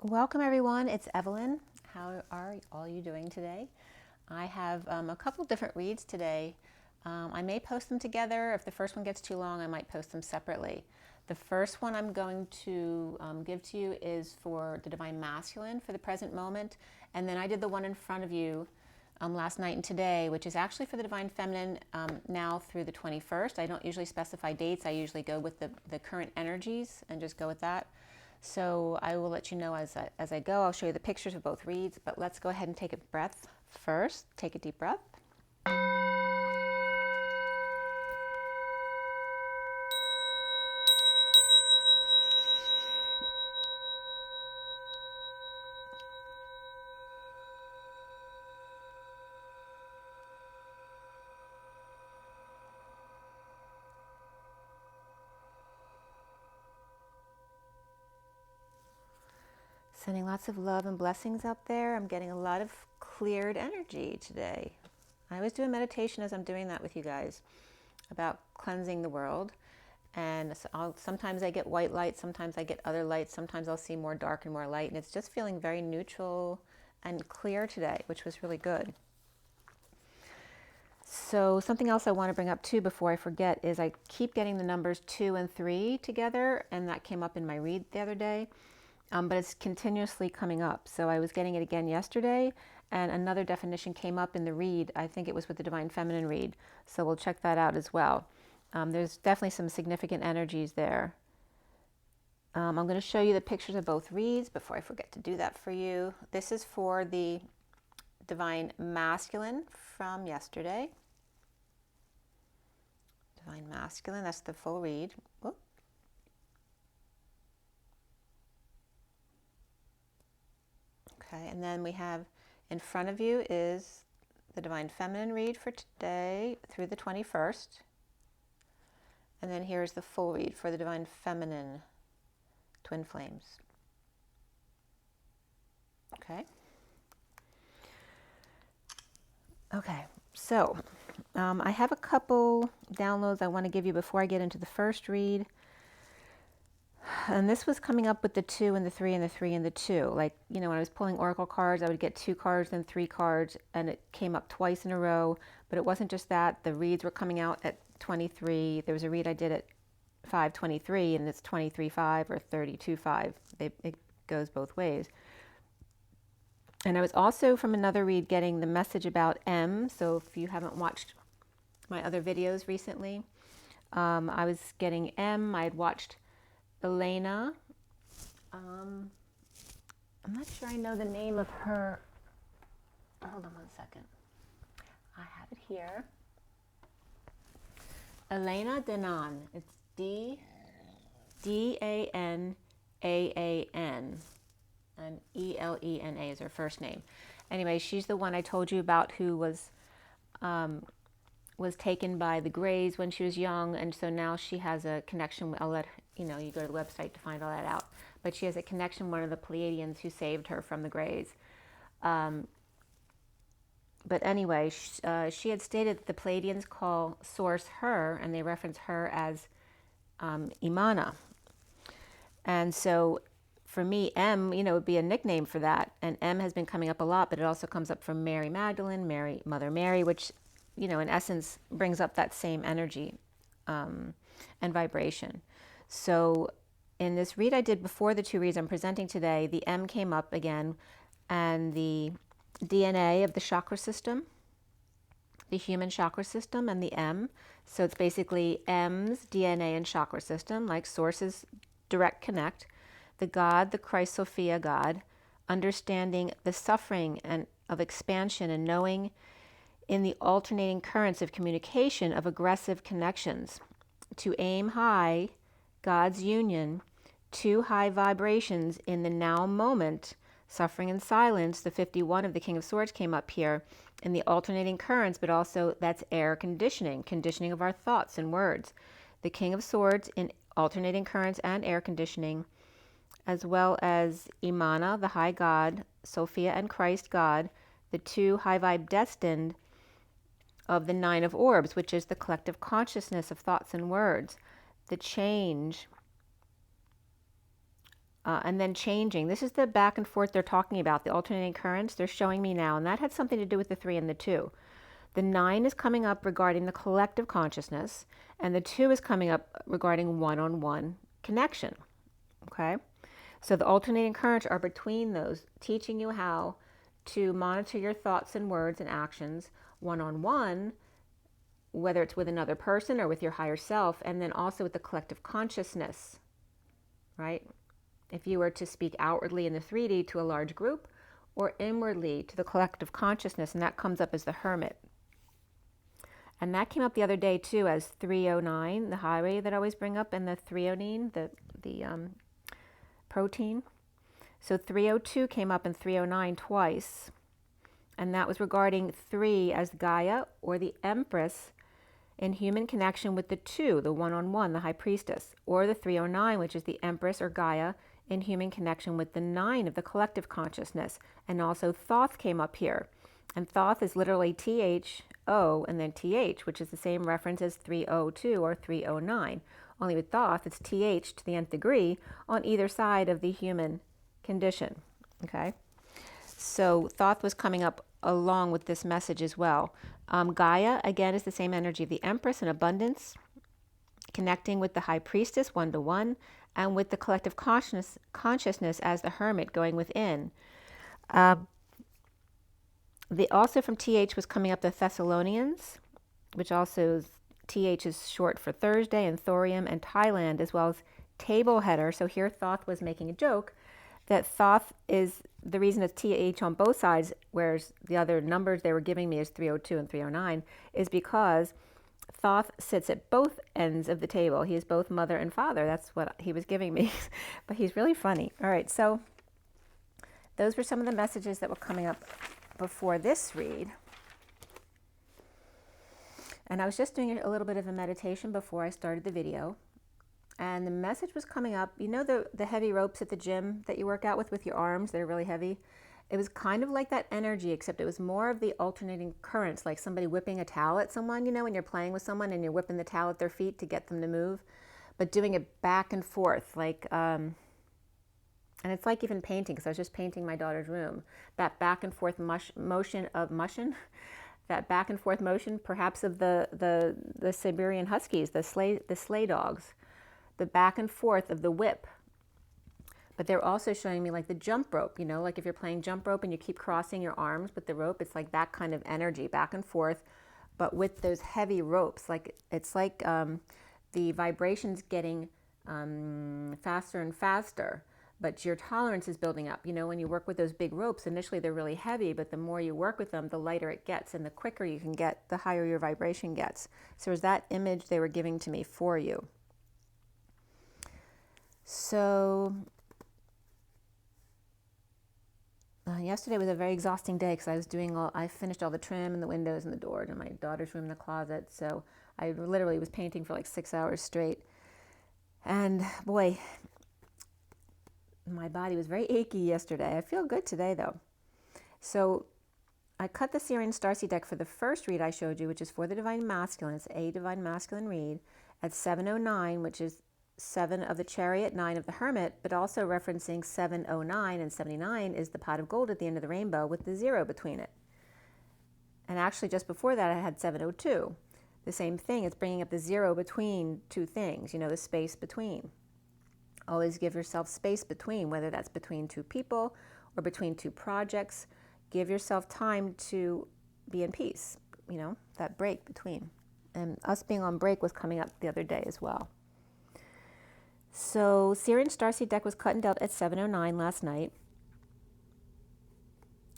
Welcome everyone, it's Evelyn. How are all you doing today? I have a couple different reads today. I may post them together. If the first one gets too long, I might post them separately. The first one I'm going to give to you is for the Divine Masculine for the present moment. And then I did the one in front of you last night and today, which is actually for the Divine Feminine now through the 21st. I don't usually specify dates. I usually go with the current energies and just go with that. So I will let you know as I go. I'll show you the pictures of both reads, but let's go ahead and take a breath first. Take a deep breath. Sending lots of love and blessings out there. I'm getting a lot of cleared energy today. I always do a meditation as I'm doing that with you guys about cleansing the world. And sometimes I get white light, sometimes I get other lights, sometimes I'll see more dark and more light. And it's just feeling very neutral and clear today, which was really good. So something else I want to bring up too before I forget is I keep getting the numbers 2 and 3 together, and that came up in my read the other day. But it's continuously coming up. So I was getting it again yesterday, and another definition came up in the read. I think it was with the Divine Feminine read. So we'll check that out as well. There's definitely some significant energies there. I'm going to show you the pictures of both reads before I forget to do that for you. This is for the Divine Masculine from yesterday. Divine Masculine, that's the full read. Whoop. Okay, and then we have in front of you is the Divine Feminine read for today through the 21st. And then here's the full read for the Divine Feminine Twin Flames. Okay. Okay, so I have a couple downloads I want to give you before I get into the first read. And this was coming up with the 2 and the 3 and the 3 and the 2. Like, you know, when I was pulling oracle cards, I would get 2 cards, then 3 cards, and it came up twice in a row. But it wasn't just that. The reads were coming out at 23. There was a read I did at 5:23, and it's 23:5 or 32:5. It goes both ways. And I was also from another read getting the message about M. So if you haven't watched my other videos recently, I was getting M. I had watched Elena. I'm not sure I know the name of her. Hold on one second. I have it here. Elena Danan. It's D-A-N-A-A-N. And E-L-E-N-A is her first name. Anyway, she's the one I told you about who was taken by the Greys when she was young, and so now she has a connection. I'll let you know, you go to the website to find all that out. But she has a connection with one of the Pleiadians who saved her from the Greys. But anyway, she had stated that the Pleiadians call Source her, and they reference her as Imana. And so for me, M, you know, would be a nickname for that. And M has been coming up a lot, but it also comes up from Mary Magdalene, Mother Mary, which, you know, in essence brings up that same energy and vibration. So in this read I did before the 2 reads I'm presenting today, the M came up again, and the DNA of the chakra system, the human chakra system, and the M. So it's basically M's DNA and chakra system, like Source's direct connect, the God, the Christ Sophia God, understanding the suffering and of expansion and knowing in the alternating currents of communication of aggressive connections. To aim high, God's union, 2 high vibrations in the now moment, suffering and silence. The 51 of the King of Swords came up here in the alternating currents, but also that's air conditioning of our thoughts and words. The King of Swords in alternating currents and air conditioning, as well as Imana, the high God, Sophia and Christ God, the 2 high vibe destined of the 9 of orbs, which is the collective consciousness of thoughts and words. The change and then changing. This is the back and forth they're talking about, the alternating currents they're showing me now, and that had something to do with the 3 and the 2. The 9 is coming up regarding the collective consciousness, and the 2 is coming up regarding one-on-one connection. Okay? So the alternating currents are between those, teaching you how to monitor your thoughts and words and actions one-on-one, whether it's with another person or with your higher self, and then also with the collective consciousness, right? If you were to speak outwardly in the 3D to a large group, or inwardly to the collective consciousness, and that comes up as the hermit. And that came up the other day too as 309, the highway that I always bring up, and the 309, the protein. So 302 came up in 309 twice, and that was regarding 3 as Gaia, or the Empress, in human connection with the 2, the one-on-one, the High Priestess, or the 309, which is the Empress or Gaia, in human connection with the 9 of the collective consciousness. And also Thoth came up here. And Thoth is literally THO and then TH, which is the same reference as 302 or 309. Only with Thoth, it's TH to the nth degree on either side of the human condition. Okay? So Thoth was coming up along with this message as well. Gaia, again, is the same energy of the Empress in abundance, connecting with the High Priestess one-to-one, and with the collective consciousness as the hermit going within. Also from TH was coming up the Thessalonians, which also is, TH is short for Thursday, and Thorium, and Thailand, as well as table header. So here Thoth was making a joke that Thoth is the reason it's TH on both sides, whereas the other numbers they were giving me is 302 and 309, is because Thoth sits at both ends of the table. He is both mother and father. That's what he was giving me. But he's really funny. All right, so those were some of the messages that were coming up before this read. And I was just doing a little bit of a meditation before I started the video. And the message was coming up. You know the heavy ropes at the gym that you work out with your arms that are really heavy? It was kind of like that energy, except it was more of the alternating currents, like somebody whipping a towel at someone, you know, when you're playing with someone and you're whipping the towel at their feet to get them to move, but doing it back and forth, like, and it's like even painting, because I was just painting my daughter's room, that back and forth motion of mushin, that back and forth motion, perhaps of the Siberian Huskies, the sleigh dogs, the back and forth of the whip. But they're also showing me like the jump rope, you know, like if you're playing jump rope and you keep crossing your arms with the rope, it's like that kind of energy, back and forth, but with those heavy ropes. Like it's like the vibrations getting faster and faster, but your tolerance is building up. You know, when you work with those big ropes, initially they're really heavy, but the more you work with them, the lighter it gets, and the quicker you can get, the higher your vibration gets. So there's that image they were giving to me for you. So yesterday was a very exhausting day because I finished all the trim and the windows and the doors in my daughter's room and the closet. So I literally was painting for like 6 hours straight. And boy, my body was very achy yesterday. I feel good today though. So I cut the SIRIAN Starseed deck for the first read I showed you, which is for the Divine Masculine. It's a Divine Masculine read at 709, which is 7 of the Chariot, 9 of the Hermit, but also referencing 709, and 79 is the pot of gold at the end of the rainbow with the 0 between it. And actually just before that I had 702. The same thing, it's bringing up the 0 between two things, you know, the space between. Always give yourself space between, whether that's between two people or between two projects. Give yourself time to be in peace, you know, that break between. And us being on break was coming up the other day as well. So SIRIAN Starseed deck was cut and dealt at 709 last night.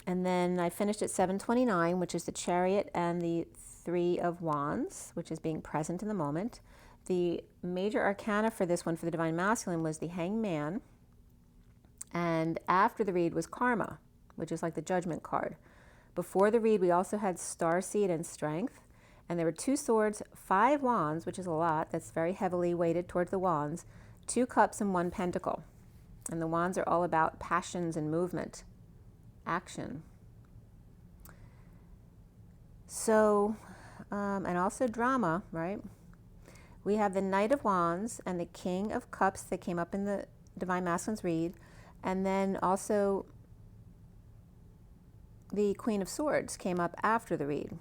And then I finished at 729, which is the Chariot and the 3 of Wands, which is being present in the moment. The major arcana for this one, for the Divine Masculine, was the Hanged Man. And after the read was Karma, which is like the Judgment card. Before the read, we also had Starseed and Strength. And there were 2 swords, 5 wands, which is a lot. That's very heavily weighted towards the wands. 2 cups and 1 pentacle. And the wands are all about passions and movement, action. So, and also drama, right? We have the Knight of Wands and the King of Cups that came up in the Divine Masculines read. And then also the Queen of Swords came up after the read.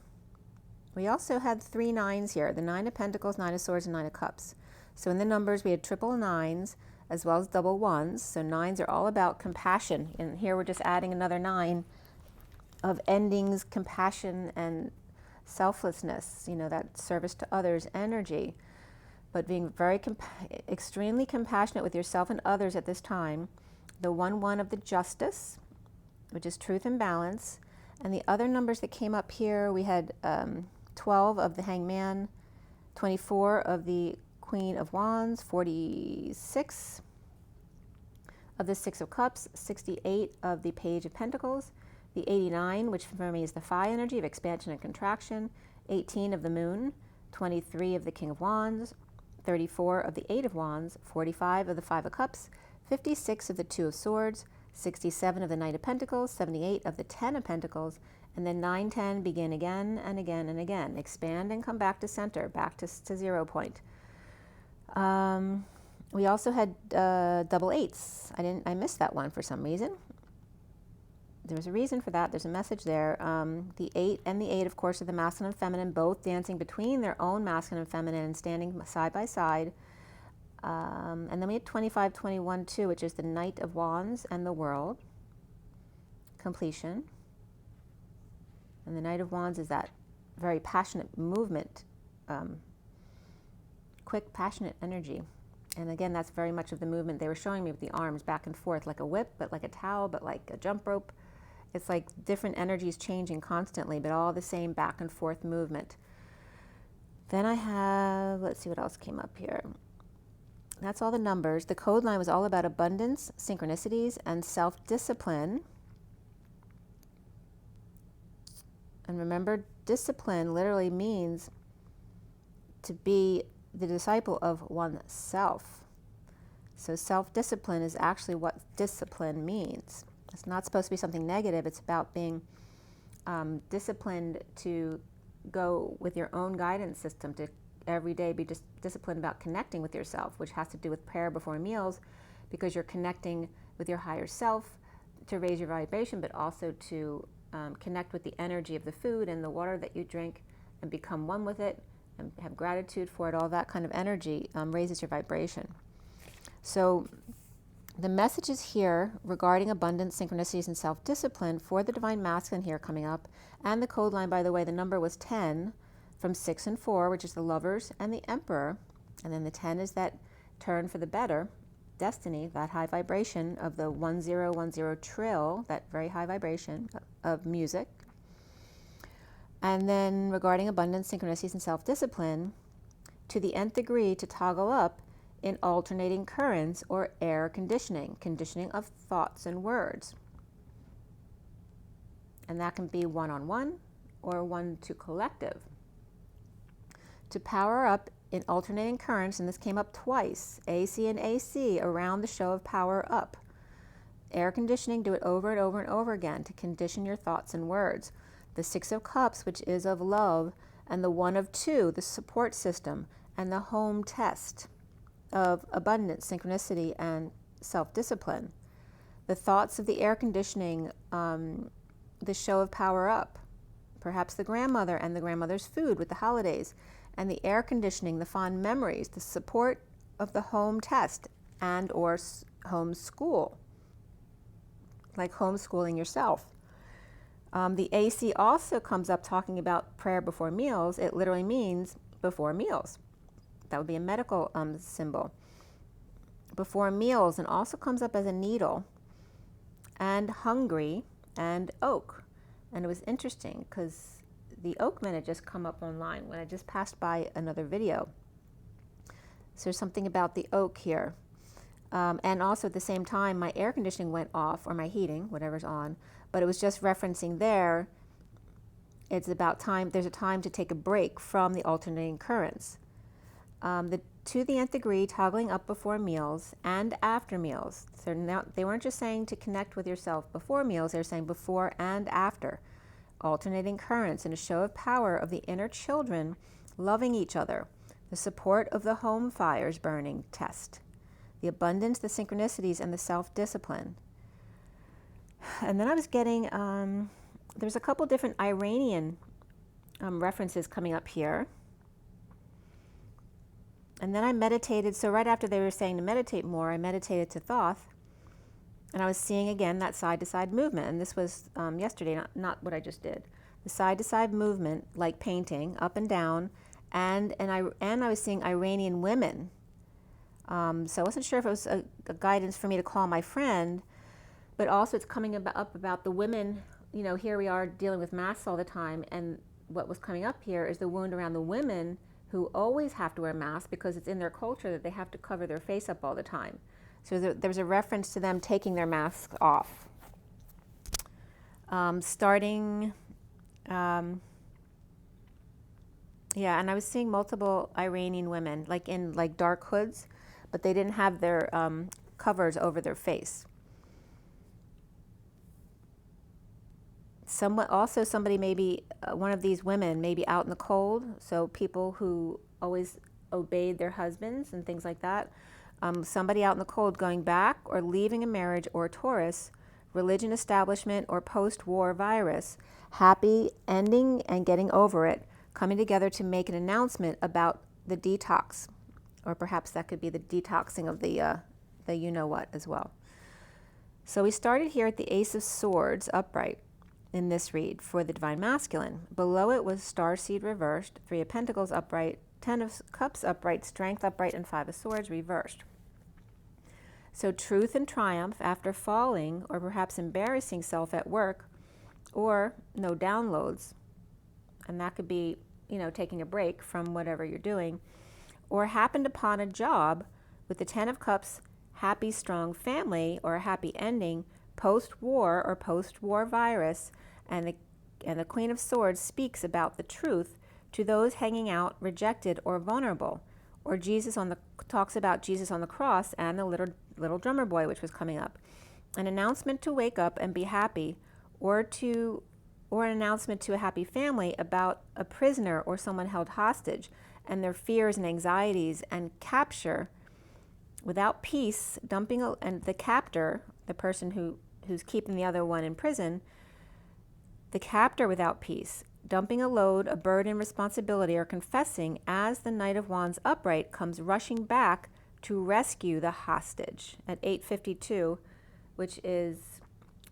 We also had 3 nines here, the 9 of Pentacles, 9 of Swords, and 9 of Cups. So in the numbers, we had triple nines as well as double ones. So nines are all about compassion. And here we're just adding another 9 of endings, compassion, and selflessness, that service to others energy. But being very extremely compassionate with yourself and others at this time. The 1-1 of the Justice, which is truth and balance. And the other numbers that came up here, we had 12 of the Hangman, 24 of the Queen of Wands, 46 of the 6 of Cups, 68 of the Page of Pentacles, the 89, which for me is the Phi energy of expansion and contraction, 18 of the Moon, 23 of the King of Wands, 34 of the 8 of Wands, 45 of the 5 of Cups, 56 of the 2 of Swords, 67 of the Knight of Pentacles, 78 of the 10 of Pentacles, and then 9, 10 begin again and again and again. Expand and come back to center, back to 0 point. We also had double 8s. I missed that one for some reason. There's a reason for that. There's a message there. The 8 and the 8, of course, are the masculine and feminine, both dancing between their own masculine and feminine and standing side by side. And then we had 25, 21, 2, which is the Knight of Wands and the World. Completion. And the Knight of Wands is that very passionate movement, quick, passionate energy. And again, that's very much of the movement they were showing me with the arms back and forth, like a whip, but like a towel, but like a jump rope. It's like different energies changing constantly, but all the same back and forth movement. Then I have, let's see what else came up here. That's all the numbers. The code line was all about abundance, synchronicities, and self-discipline. And remember, discipline literally means to be the disciple of oneself. So self-discipline is actually what discipline means. It's not supposed to be something negative. It's about being disciplined to go with your own guidance system, to every day be just disciplined about connecting with yourself, which has to do with prayer before meals, because you're connecting with your higher self to raise your vibration, but also to connect with the energy of the food and the water that you drink and become one with it and have gratitude for it. All that kind of energy raises your vibration. So the messages here regarding abundance, synchronicities, and self-discipline for the Divine Masculine here coming up, and the code line, by the way, the number was 10 from 6 and 4, which is the Lovers and the Emperor. And then the 10 is that turn for the better, destiny, that high vibration of the 1010 trill, that very high vibration of music. And then regarding abundance, synchronicities, and self-discipline, to the nth degree, to toggle up in alternating currents or air conditioning, conditioning of thoughts and words. And that can be one-on-one or one-to collective. To power up in alternating currents, and this came up twice, AC and AC, around the show of power up. Air conditioning, do it over and over and over again to condition your thoughts and words. The 6 of Cups, which is of love, and the 1 of 2, the support system, and the home test of abundance, synchronicity, and self-discipline. The thoughts of the air conditioning, the show of power up, perhaps the grandmother and the grandmother's food with the holidays, and the air conditioning, the fond memories, the support of the home test and or home school, like homeschooling yourself. The AC also comes up talking about prayer before meals. It literally means before meals. That would be a medical symbol. Before meals, and also comes up as a needle, and hungry, and oak. And it was interesting because the oak men had just come up online when I just passed by another video. So there's something about the oak here. And also at the same time, my air conditioning went off, or my heating, whatever's on, but it was just referencing there, it's about time, there's a time to take a break from the alternating currents. To the nth degree, toggling up before meals and after meals. So now, they weren't just saying to connect with yourself before meals, they're saying before and after. Alternating currents in a show of power of the inner children loving each other. The support of the home fires burning test. the abundance, the synchronicities, and the self-discipline. And then I was getting, there's a couple different Iranian references coming up here. And then I meditated. So right after they were saying to meditate more, I meditated to Thoth. And I was seeing again that side-to-side movement. And this was yesterday, not what I just did. The side-to-side movement, like painting, up and down. And I was seeing Iranian women. So I wasn't sure if it was a guidance for me to call my friend. But also it's coming up about the women. You know, here we are dealing with masks all the time. And what was coming up here is the wound around the women who always have to wear masks because it's in their culture that they have to cover their face up all the time. So there's a reference to them taking their masks off. Yeah, and I was seeing multiple Iranian women, like in like dark hoods, but they didn't have their covers over their face. Somebody maybe, one of these women may be out in the cold, so people who always obeyed their husbands and things like that. Somebody out in the cold going back or leaving a marriage or a Taurus, religion establishment or post-war virus, happy ending and getting over it, coming together to make an announcement about the detox, or perhaps that could be the detoxing of the you-know-what as well. So we started here at the Ace of Swords upright in this read for the Divine Masculine. Below it was Starseed reversed, 3 of Pentacles upright, 10 of Cups upright, Strength upright, and 5 of Swords reversed. So truth and triumph after falling or perhaps embarrassing self at work, or no downloads, and that could be, you know, taking a break from whatever you're doing, or happened upon a job with the 10 of Cups, happy, strong family, or a happy ending, post-war or post-war virus, and the Queen of Swords speaks about the truth to those hanging out, rejected, or vulnerable, or talks about Jesus on the cross and the little drummer boy, which was coming up. An announcement to wake up and be happy, or an announcement to a happy family about a prisoner or someone held hostage and their fears and anxieties and capture without peace, and the captor, the person who's keeping the other one in prison, the captor without peace, dumping a load, a burden, responsibility, or confessing as the Knight of Wands upright comes rushing back to rescue the hostage at 852, which is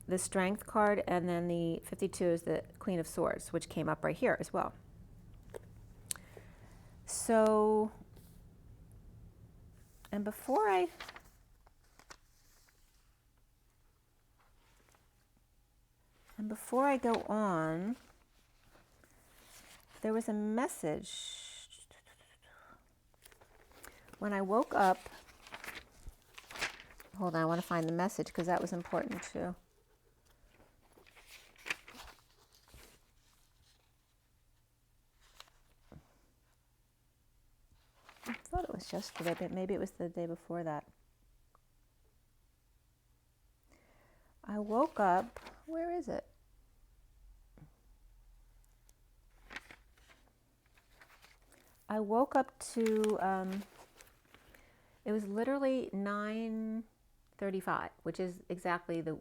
the Strength card, and then the 52 is the Queen of Swords, which came up right here as well. So, and before I go on, there was a message. When I woke up, hold on, I want to find the message because that was important too. I thought it was yesterday, but maybe it was the day before that. I woke up, where is it? I woke up to, it was literally 9:35, which is exactly the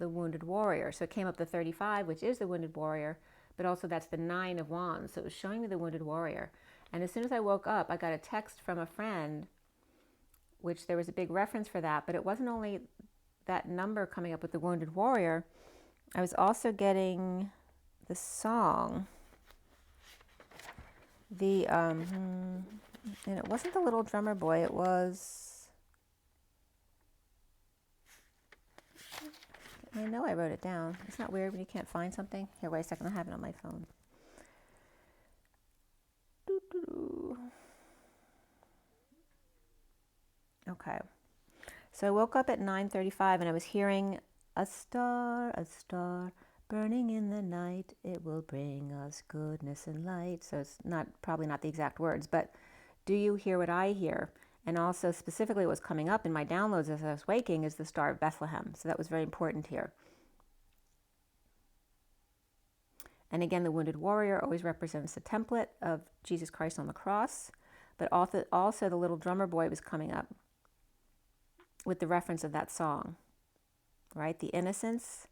Wounded Warrior. So it came up the 35, which is the Wounded Warrior, but also that's the 9 of Wands. So it was showing me the Wounded Warrior. And as soon as I woke up, I got a text from a friend, which there was a big reference for that, but it wasn't only that number coming up with the Wounded Warrior. I was also getting the song. And it wasn't the little drummer boy, it was, I know I wrote it down. It's not weird when you can't find something. Here, wait a second, I have it on my phone. Okay. So I woke up at 9:35 and I was hearing a star, burning in the night, it will bring us goodness and light. So it's probably not the exact words, but do you hear what I hear? And also specifically what's coming up in my downloads as I was waking is the Star of Bethlehem. So that was very important here. And again, the Wounded Warrior always represents the template of Jesus Christ on the cross, but also the little drummer boy was coming up. with the reference of that song, right? The innocence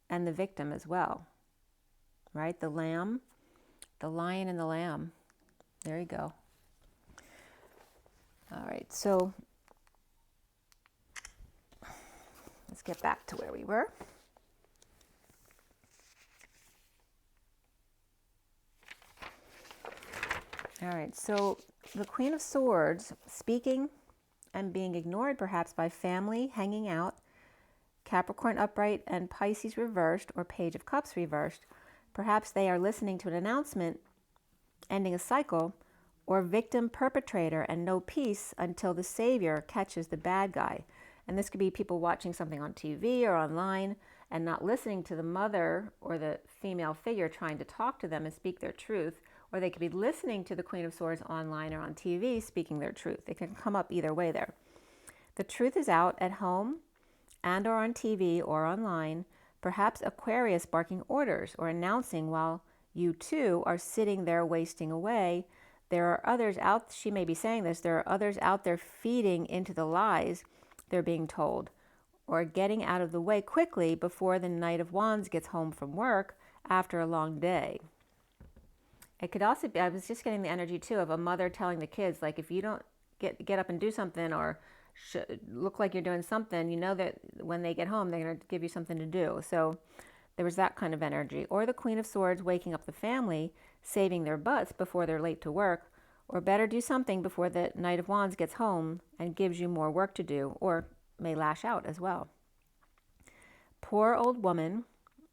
and the victim as well, right? The lamb, the lion and the lamb. There you go. All right, so let's get back to where we were. All right, so the Queen of Swords, speaking and being ignored perhaps by family, hanging out, Capricorn upright and Pisces reversed, or Page of Cups reversed. Perhaps they are listening to an announcement ending a cycle, or victim perpetrator and no peace until the savior catches the bad guy. And this could be people watching something on TV or online and not listening to the mother or the female figure trying to talk to them and speak their truth. Or they could be listening to the Queen of Swords online or on TV speaking their truth. It can come up either way there. The truth is out at home and or on TV or online. Perhaps Aquarius barking orders or announcing while you too are sitting there wasting away. There are others out, she may be saying this, there are others out there feeding into the lies they're being told, or getting out of the way quickly before the Knight of Wands gets home from work after a long day. It could also be, I was just getting the energy too of a mother telling the kids, like, if you don't get up and do something or look like you're doing something, you know that when they get home, they're going to give you something to do. So there was that kind of energy. Or the Queen of Swords waking up the family, saving their butts before they're late to work, or better do something before the Knight of Wands gets home and gives you more work to do, or may lash out as well. Poor old woman,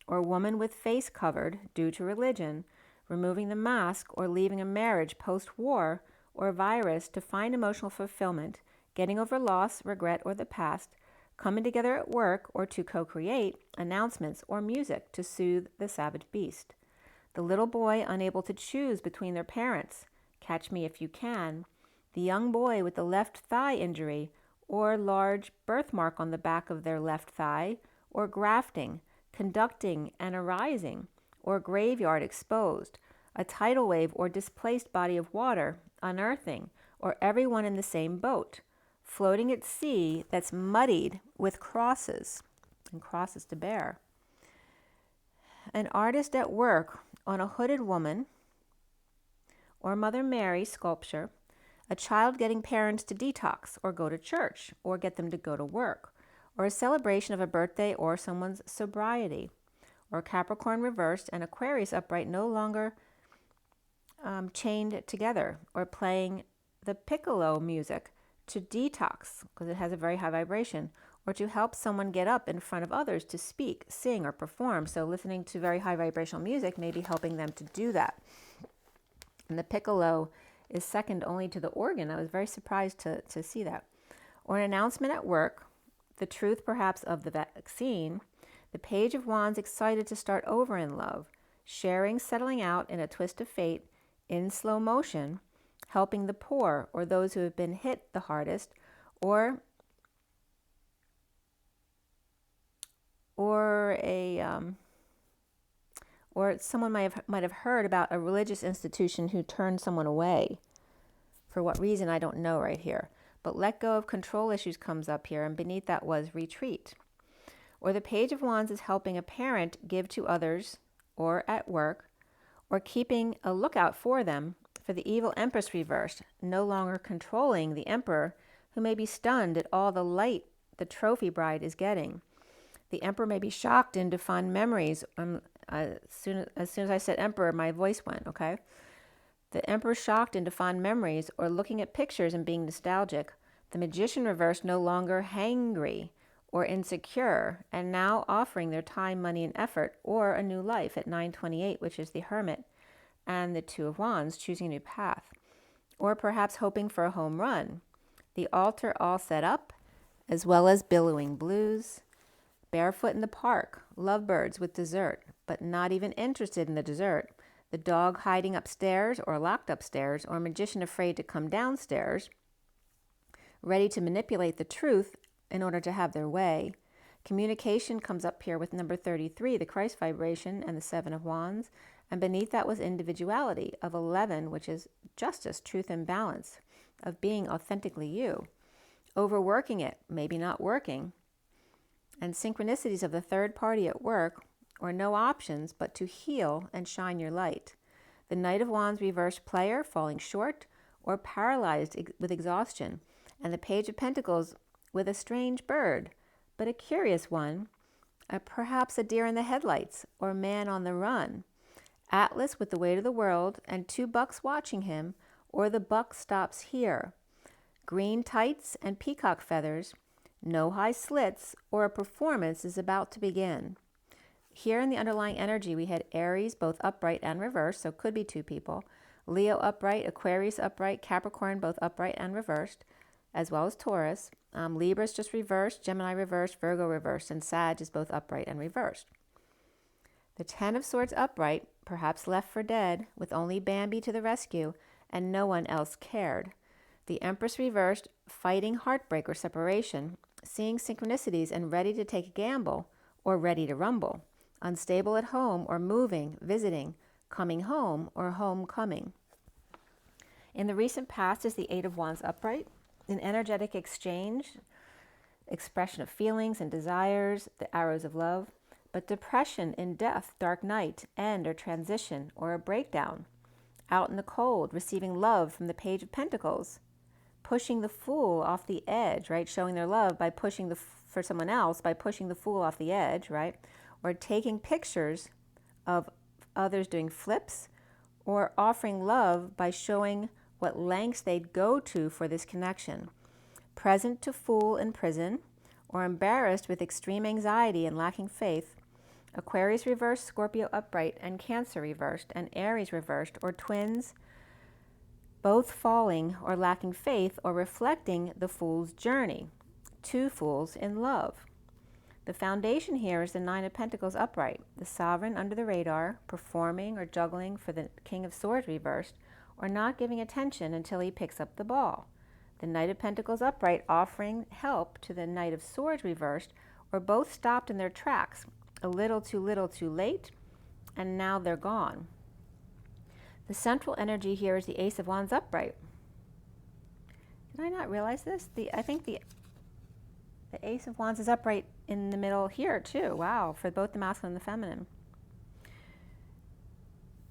or woman with face covered due to religion, removing the mask or leaving a marriage post-war or virus to find emotional fulfillment, getting over loss, regret, or the past, coming together at work or to co-create announcements or music to soothe the savage beast. The little boy unable to choose between their parents, catch me if you can. The young boy with the left thigh injury or large birthmark on the back of their left thigh, or grafting, conducting and arising, or graveyard exposed, a tidal wave or displaced body of water, unearthing, or everyone in the same boat, floating at sea that's muddied with crosses, and crosses to bear. An artist at work on a hooded woman, or Mother Mary sculpture, a child getting parents to detox or go to church or get them to go to work, or a celebration of a birthday or someone's sobriety, or Capricorn reversed and Aquarius upright no longer chained together, or playing the piccolo music to detox because it has a very high vibration, or to help someone get up in front of others to speak, sing, or perform. So listening to very high vibrational music may be helping them to do that. And the piccolo is second only to the organ. I was very surprised to see that. Or an announcement at work, the truth perhaps of the vaccine, the Page of Wands excited to start over in love, sharing, settling out in a twist of fate in slow motion, helping the poor or those who have been hit the hardest, or someone might have heard about a religious institution who turned someone away. For what reason, I don't know right here. But let go of control issues comes up here, and beneath that was retreat. Or the Page of Wands is helping a parent give to others, or at work, or keeping a lookout for them, for the evil Empress reversed, no longer controlling the Emperor, who may be stunned at all the light the trophy bride is getting. The Emperor may be shocked into fond memories. As soon as I said Emperor, my voice went, okay? The Emperor shocked into fond memories, or looking at pictures and being nostalgic. The Magician reversed no longer hangry or insecure, and now offering their time, money, and effort, or a new life at 928, which is the Hermit, and the Two of Wands, choosing a new path. Or perhaps hoping for a home run. The altar all set up, as well as billowing blues. Barefoot in the park, lovebirds with dessert, but not even interested in the dessert. The dog hiding upstairs or locked upstairs, or magician afraid to come downstairs, ready to manipulate the truth in order to have their way. Communication comes up here with number 33, the Christ vibration, and the Seven of Wands. And beneath that was individuality of 11, which is justice, truth, and balance, of being authentically you. overworking it, maybe not working, and synchronicities of the third party at work, or no options but to heal and shine your light. The Knight of Wands reversed player falling short or paralyzed with exhaustion, and the Page of Pentacles with a strange bird, but a curious one, perhaps a deer in the headlights or man on the run. Atlas with the weight of the world and 2 bucks watching him, or the buck stops here. Green tights and peacock feathers, no high slits, or a performance is about to begin. Here in the underlying energy, we had Aries, both upright and reversed, so could be 2 people. Leo upright, Aquarius upright, Capricorn both upright and reversed, as well as Taurus. Libra is just reversed, Gemini reversed, Virgo reversed, and Sag is both upright and reversed. The 10 of Swords upright, perhaps left for dead, with only Bambi to the rescue, and no one else cared. The Empress reversed, fighting heartbreak or separation, seeing synchronicities and ready to take a gamble or ready to rumble. Unstable at home or moving, visiting, coming home or homecoming. In the recent past is the 8 of Wands upright, an energetic exchange, expression of feelings and desires, the arrows of love, but depression in death, dark night, end or transition or a breakdown. Out in the cold, receiving love from the Page of Pentacles, pushing the Fool off the edge, right? Showing their love by pushing for someone else, by pushing the Fool off the edge, right? Or taking pictures of others doing flips, or offering love by showing what lengths they'd go to for this connection. Present to Fool in prison, or embarrassed with extreme anxiety and lacking faith. Aquarius reversed, Scorpio upright, and Cancer reversed, and Aries reversed, or twins, both falling or lacking faith, or reflecting the Fool's journey. 2 fools in love. The foundation here is the 9 of Pentacles upright, the sovereign under the radar, performing or juggling for the King of Swords reversed, or not giving attention until he picks up the ball. The Knight of Pentacles upright offering help to the Knight of Swords reversed, or both stopped in their tracks, a little too late, and now they're gone. The central energy here is the Ace of Wands upright. Did I not realize this? I think the Ace of Wands is upright in the middle here too. Wow, for both the masculine and the feminine.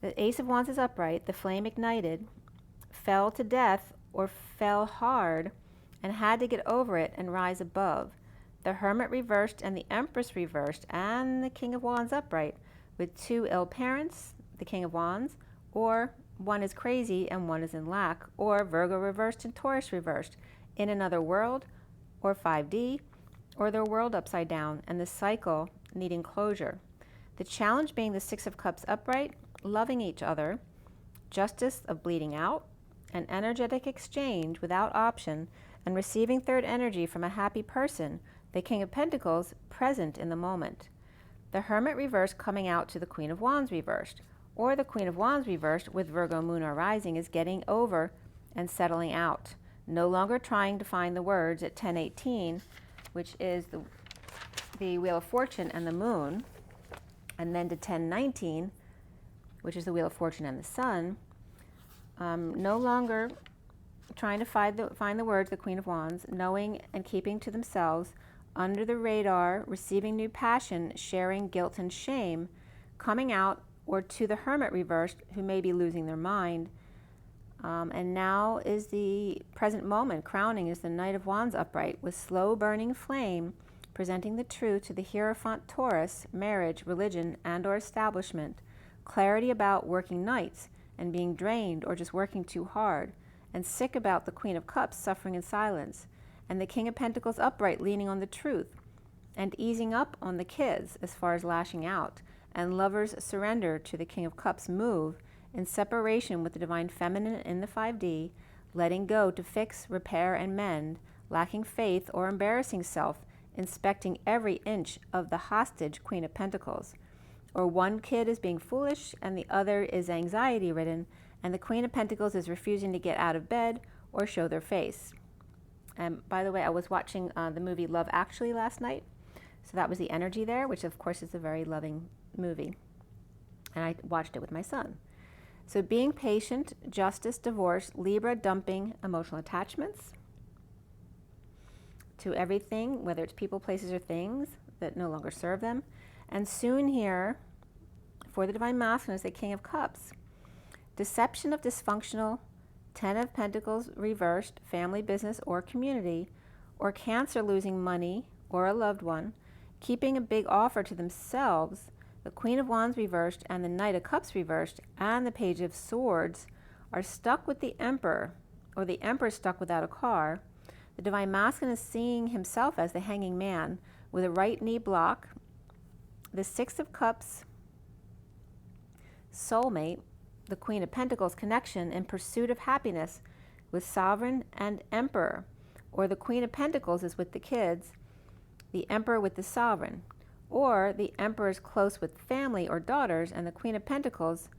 The Ace of Wands is upright, the flame ignited, fell to death or fell hard and had to get over it and rise above. The Hermit reversed and the Empress reversed, and the King of Wands upright, with 2 ill parents, the King of Wands, or one is crazy and one is in lack, or Virgo reversed and Taurus reversed, in another world, or 5D, or their world upside down, and the cycle needing closure. The challenge being the 6 of Cups upright, loving each other, justice of bleeding out, an energetic exchange without option, and receiving third energy from a happy person, the King of Pentacles, present in the moment. The Hermit reversed coming out to the Queen of Wands reversed, or the Queen of Wands reversed with Virgo moon or rising is getting over and settling out, no longer trying to find the words at 10:18, which is the Wheel of Fortune and the moon, and then to 10:19, which is the Wheel of Fortune and the sun. No longer trying to find the words, the Queen of Wands, knowing and keeping to themselves, under the radar, receiving new passion, sharing guilt and shame, coming out, or to the Hermit reversed, who may be losing their mind. And now is the present moment. Crowning is the Knight of Wands upright, with slow burning flame, presenting the truth to the Hierophant Taurus, marriage, religion, and or establishment. Clarity about working nights and being drained or just working too hard, and sick about the Queen of Cups suffering in silence, and the King of Pentacles upright leaning on the truth, and easing up on the kids as far as lashing out, and lovers surrender to the King of Cups move in separation with the Divine Feminine in the 5D, letting go to fix, repair, and mend, lacking faith or embarrassing self, inspecting every inch of the hostage Queen of Pentacles. Or one kid is being foolish and the other is anxiety-ridden, and the Queen of Pentacles is refusing to get out of bed or show their face. And by the way, I was watching the movie Love Actually last night, so that was the energy there, which of course is a very loving movie. And I watched it with my son. So being patient, justice, divorce, Libra dumping emotional attachments. to everything, whether it's people, places, or things that no longer serve them. And soon here, for the Divine Masculine, is the King of Cups. Deception of dysfunctional, Ten of Pentacles reversed, family, business, or community, or Cancer losing money or a loved one, keeping a big offer to themselves, the Queen of Wands reversed, and the Knight of Cups reversed, and the Page of Swords are stuck with the Emperor, or the Emperor is stuck without a car. The Divine Masculine is seeing himself as the Hanging Man with a right knee block. The Six of Cups soulmate, the Queen of Pentacles connection in pursuit of happiness with Sovereign and Emperor, or the Queen of Pentacles is with the kids, the Emperor with the Sovereign, or the Emperor is close with family or daughters and the Queen of Pentacles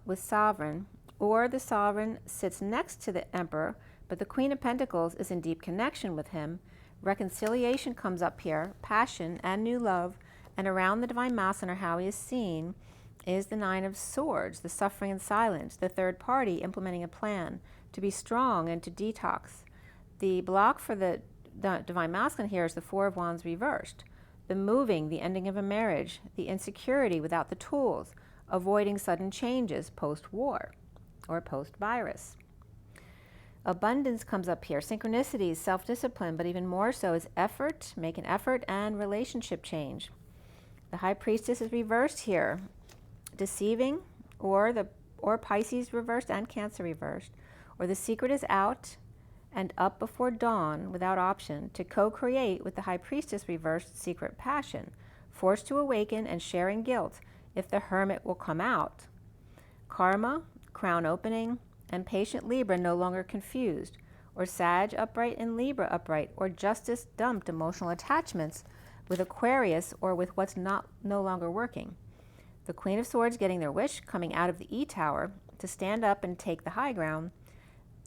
with Sovereign, or the Sovereign sits next to the Emperor but the Queen of Pentacles is in deep connection with him. Reconciliation comes up here, passion and new love, and around the Divine Masculine, or how he is seen, is the Nine of Swords, the suffering and silence, the third party implementing a plan to be strong and to detox. The block for the Divine Masculine here is the Four of Wands reversed, the moving, the ending of a marriage, the insecurity without the tools, avoiding sudden changes post-war or post-virus. Abundance comes up here, synchronicities, self-discipline, but even more so is effort, make an effort, and relationship change. The High Priestess is reversed here, deceiving, or Pisces reversed and Cancer reversed, or the secret is out and up before dawn without option to co-create with the High Priestess reversed, secret passion, forced to awaken and sharing guilt if the Hermit will come out. Karma, crown opening, and patient Libra no longer confused, or Sag upright and Libra upright, or Justice dumped emotional attachments with Aquarius or with what's no longer working. The Queen of Swords getting their wish, coming out of the E-Tower to stand up and take the high ground.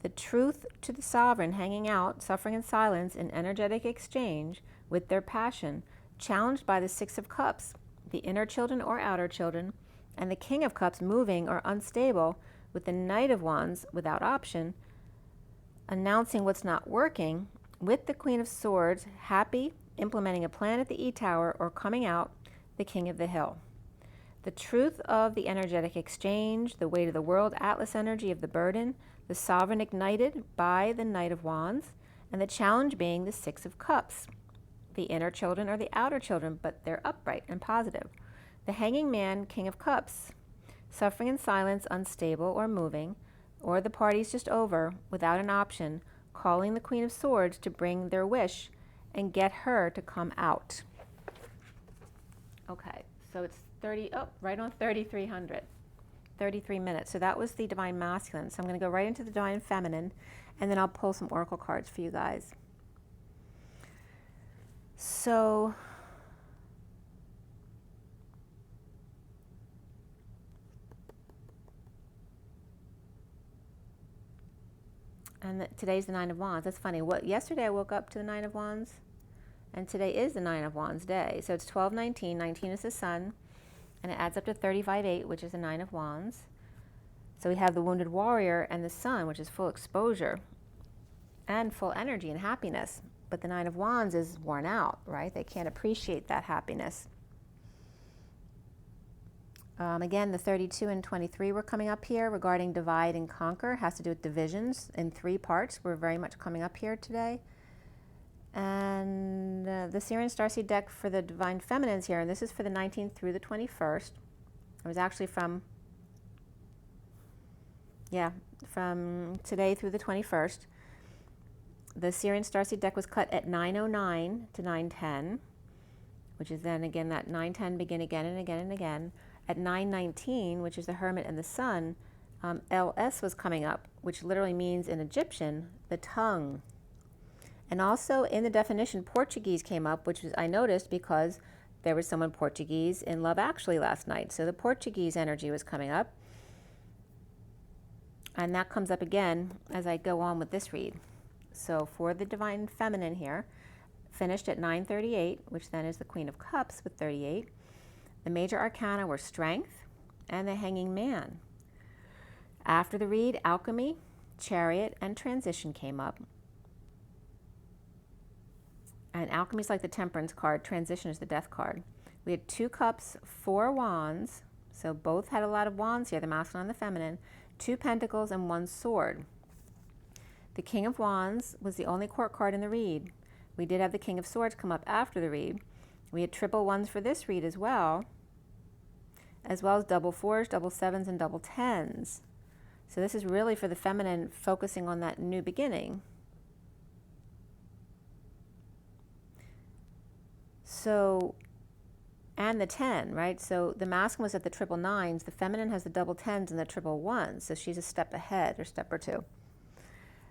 The truth to the Sovereign hanging out, suffering in silence in energetic exchange with their passion, challenged by the Six of Cups, the inner children or outer children, and the King of Cups moving or unstable with the Knight of Wands without option, announcing what's not working, with the Queen of Swords happy, implementing a plan at the E-Tower, or coming out, the King of the Hill. The truth of the energetic exchange, the weight of the world, Atlas energy of the burden, the Sovereign ignited by the Knight of Wands, and the challenge being the Six of Cups, the inner children or the outer children, but they're upright and positive. The Hanging Man, King of Cups, suffering in silence, unstable or moving, or the party's just over without an option, calling the Queen of Swords to bring their wish and get her to come out. Okay, so it's right on 3,300, 33 minutes. So that was the Divine Masculine. So I'm going to go right into the Divine Feminine, and then I'll pull some oracle cards for you guys. So and today's the Nine of Wands. That's funny. Yesterday I woke up to the Nine of Wands, and today is the Nine of Wands day. So it's 12/19. 19 is the Sun, and it adds up to 35/8, which is the Nine of Wands. So we have the Wounded Warrior and the Sun, which is full exposure and full energy and happiness. But the Nine of Wands is worn out, right? They can't appreciate that happiness. Again, the 32 and 23 were coming up here regarding divide and conquer. It has to do with divisions in 3 parts. We're very much coming up here today. And the SIRIAN Starseed deck for the Divine Feminines here, and this is for the 19th through the 21st. It was actually from today through the 21st. The SIRIAN Starseed deck was cut at 9:09 to 9:10, which is then again that 9:10 begin again and again and again. At 9:19, which is the Hermit and the Sun, LS was coming up, which literally means in Egyptian, the tongue. And also in the definition, Portuguese came up, which was, I noticed because there was someone Portuguese in Love Actually last night. So the Portuguese energy was coming up. And that comes up again as I go on with this read. So for the Divine Feminine here, finished at 9:38, which then is the Queen of Cups with 38. The major arcana were Strength and the Hanging Man. After the read, Alchemy, Chariot, and Transition came up. And alchemy is like the temperance card. Transition is the death card. We had 2 cups, 4 wands. So both had a lot of wands here, the masculine and the feminine. 2 pentacles and 1 sword. The King of Wands was the only court card in the read. We did have the King of Swords come up after the read. We had triple ones for this read as well as double 4s, double 7s, and double 10s. So this is really for the feminine, focusing on that new beginning. So, and the 10, right? So the masculine was at the triple 9s, the feminine has the double 10s and the triple 1s, so she's a step ahead, or step or two.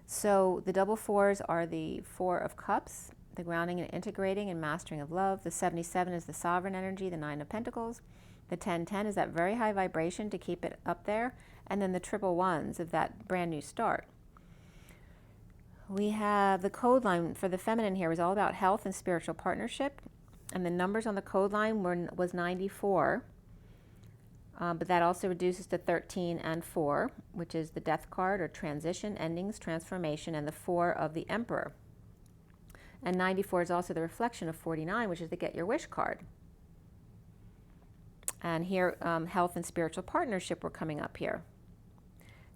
So the double 4s are the 4 of Cups, the grounding and integrating and mastering of love. The 77 is the sovereign energy, the 9 of Pentacles. The 1010 is that very high vibration to keep it up there. And then the triple 1s of that brand new start. We have the code line for the feminine here was all about health and spiritual partnership. And the numbers on the code line was 94. But that also reduces to 13 and 4, which is the death card, or transition, endings, transformation, and the 4 of the Emperor. And 94 is also the reflection of 49, which is the Get Your Wish card. And here, health and spiritual partnership were coming up here.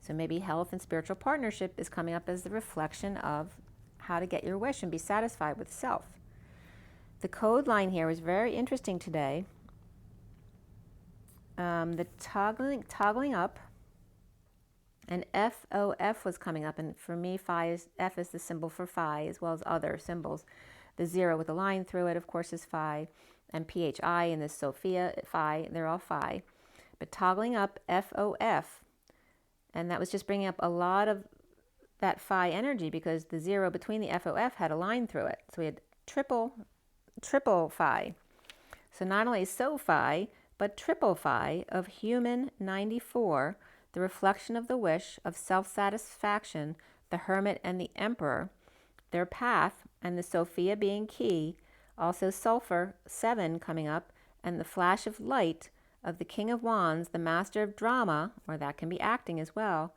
So maybe health and spiritual partnership is coming up as the reflection of how to get your wish and be satisfied with self. The code line here is very interesting today. The toggling up, and FOF was coming up, and for me, F is the symbol for Phi, as well as other symbols. The 0 with a line through it, of course, is Phi, and PHI and this Sophia, Phi, they're all Phi. But toggling up, FOF, and that was just bringing up a lot of that Phi energy, because the 0 between the FOF had a line through it. So we had triple Phi. So not only so Phi, but triple Phi of human 94, the reflection of the wish of self-satisfaction, the Hermit and the Emperor, their path, and the Sophia being key, also sulfur 7 coming up, and the flash of light of the King of Wands, the Master of Drama, or that can be acting as well,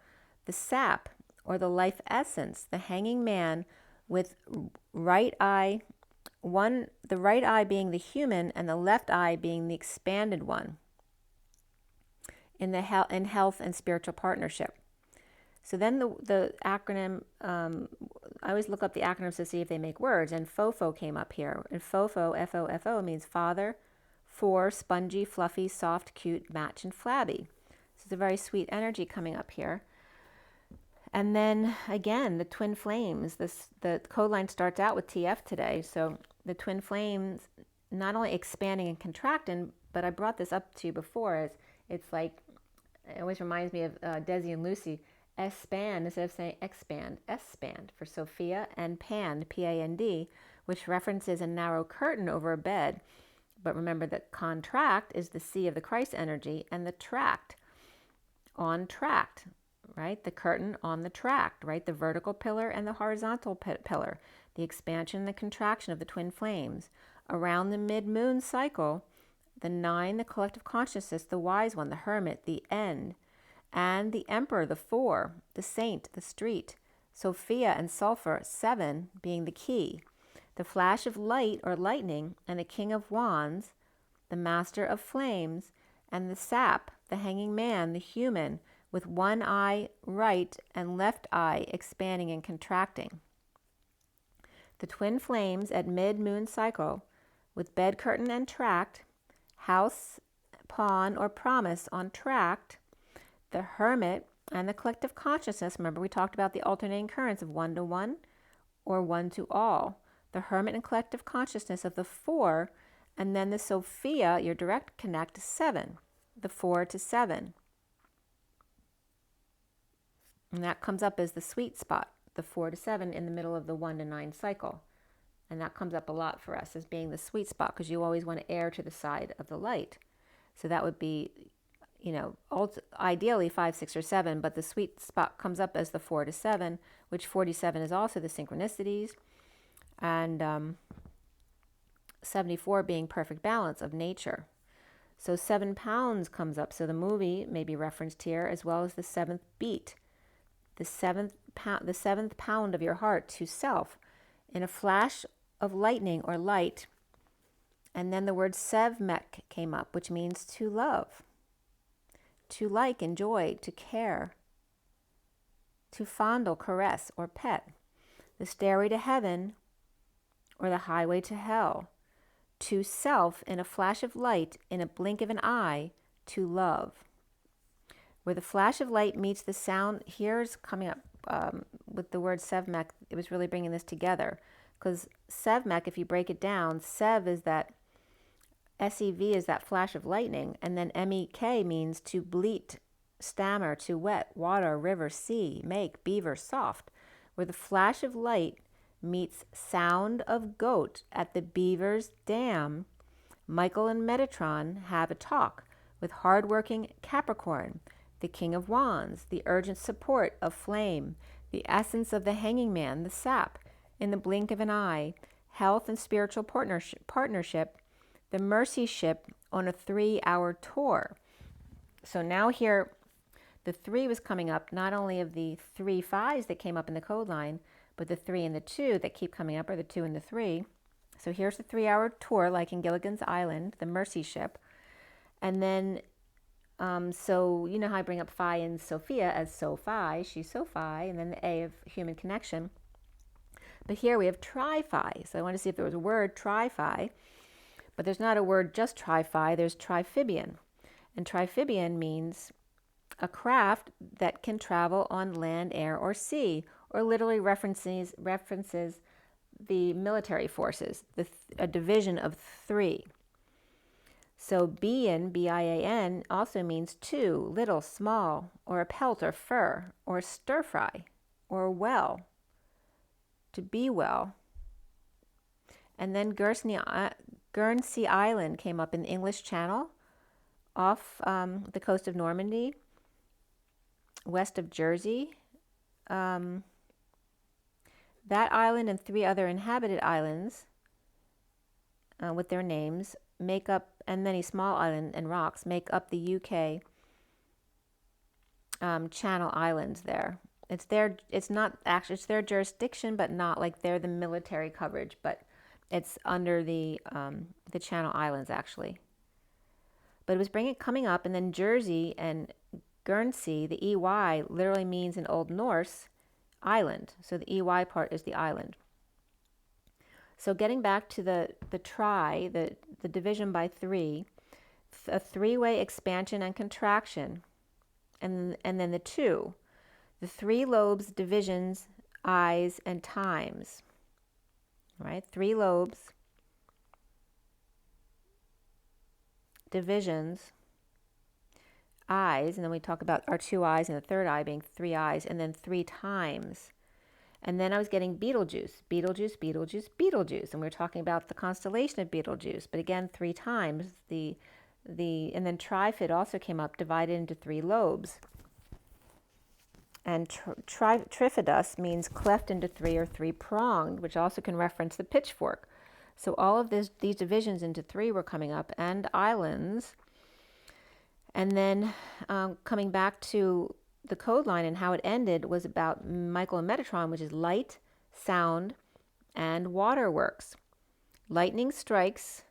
the sap, or the life essence, the Hanging Man with right eye, the right eye being the human and the left eye being the expanded one in health and spiritual partnership. So then the acronym, I always look up the acronyms to see if they make words, and FOFO came up here. And FOFO, F-O-F-O, means father, for, spongy, fluffy, soft, cute, match, and flabby. So it's a very sweet energy coming up here. And then again, the twin flames. The code line starts out with TF today. So the twin flames, not only expanding and contracting, but I brought this up to you before. It's like, it always reminds me of Desi and Lucy. S-span, instead of saying expand, S-span for Sophia, and Pan, P-A-N-D, which references a narrow curtain over a bed. But remember that contract is the C of the Christ energy, and the tract, on tract, right? The curtain on the tract, right? The vertical pillar and the horizontal pillar, the expansion and the contraction of the twin flames. Around the mid-moon cycle, the 9, the collective consciousness, the wise one, the hermit, the end, and the Emperor, the 4, the saint, the street, Sophia and sulfur, 7 being the key, the flash of light or lightning, and the King of Wands, the Master of Flames, and the sap, the Hanging Man, the human, with one eye right and left eye expanding and contracting. The twin flames at mid-moon cycle, with bed curtain and tract, house, pawn, or promise on tract, the hermit, and the collective consciousness. Remember, we talked about the alternating currents of 1 to 1 or 1 to all. The hermit and collective consciousness of the 4, and then the Sophia, your direct connect, 7, the 4 to 7. And that comes up as the sweet spot, the 4 to 7 in the middle of the 1 to 9 cycle. And that comes up a lot for us as being the sweet spot, because you always want to err to the side of the light. So that would be, ideally 5, 6, or 7, but the sweet spot comes up as the 4 to 7, which 47 is also the synchronicities, and 74 being perfect balance of nature. So 7 pounds comes up. So the movie may be referenced here, as well as the 7th beat, the seventh pound of your heart to self. In a flash of lightning or light. And then the word sevmek came up, which means to love, to like, enjoy, to care, to fondle, caress, or pet. The stairway to heaven or the highway to hell. To self in a flash of light, in a blink of an eye, to love. Where the flash of light meets the sound, here's coming up with the word sevmek. It was really bringing this together. Because sevmek, if you break it down, sev is that, S-E-V is that flash of lightning, and then M-E-K means to bleat, stammer, to wet, water, river, sea, make, beaver, soft. Where the flash of light meets sound of goat at the beaver's dam, Michael and Metatron have a talk with hard-working Capricorn, the King of Wands, the urgent support of flame, the essence of the hanging man, the sap, in the blink of an eye, health and spiritual partnership, the mercy ship on a 3-hour tour. So now here, the 3 was coming up, not only of the 3 5s that came up in the code line, but the 3 and the 2 that keep coming up are the 2 and the 3. So here's the 3-hour tour, like in Gilligan's Island, the mercy ship. And then, so you know how I bring up Phi and Sophia as So-Phi, she's So-Phi, and then the A of human connection. But here we have Tri-Phi. So I want to see if there was a word, Tri-Phi. But there's not a word just Tri-Phi, there's Triphibian. And Triphibian means a craft that can travel on land, air, or sea, or literally references the military forces, a division of 3. So Bian, B-I-A-N, also means 2, little, small, or a pelt or fur, or stir fry, or well, to be well. And then Guernsey Island came up in the English Channel, off the coast of Normandy, west of Jersey. That island and 3 other inhabited islands with their names make up, and many small islands and rocks make up the UK Channel Islands there. It's their jurisdiction, but not like they're the military coverage, but it's under the Channel Islands actually. But it was coming up, and then Jersey and Guernsey, the EY literally means in Old Norse island. So the EY part is the island. So getting back to the division by 3, a 3-way expansion and contraction, and then the 2, the 3 lobes, divisions, eyes, and times. Right? 3 lobes, divisions, eyes, and then we talk about our 2 eyes and the 3rd eye being 3 eyes, and then 3 times. And then I was getting Betelgeuse, Betelgeuse, Betelgeuse, Betelgeuse, and we were talking about the constellation of Betelgeuse, but again 3 times. And then Trifid also came up, divided into 3 lobes. And Trifidus means cleft into 3 or 3-pronged, which also can reference the pitchfork. So all of these divisions into 3 were coming up, and islands. And then coming back to the code line and how it ended was about Michael and Metatron, which is light, sound, and waterworks. Lightning strikes,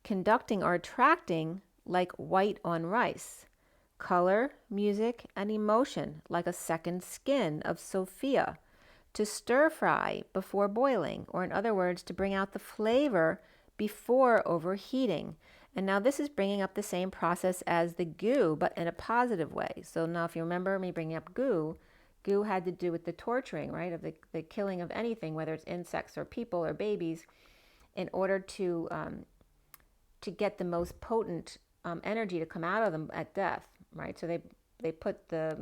conducting or attracting like white on rice. Color, music, and emotion like a second skin of Sophia. To stir fry before boiling, or in other words, to bring out the flavor before overheating. And now this is bringing up the same process as the goo, but in a positive way. So now if you remember me bringing up goo had to do with the torturing, right, of the killing of anything, whether it's insects or people or babies, in order to get the most potent energy to come out of them at death, right? So they put the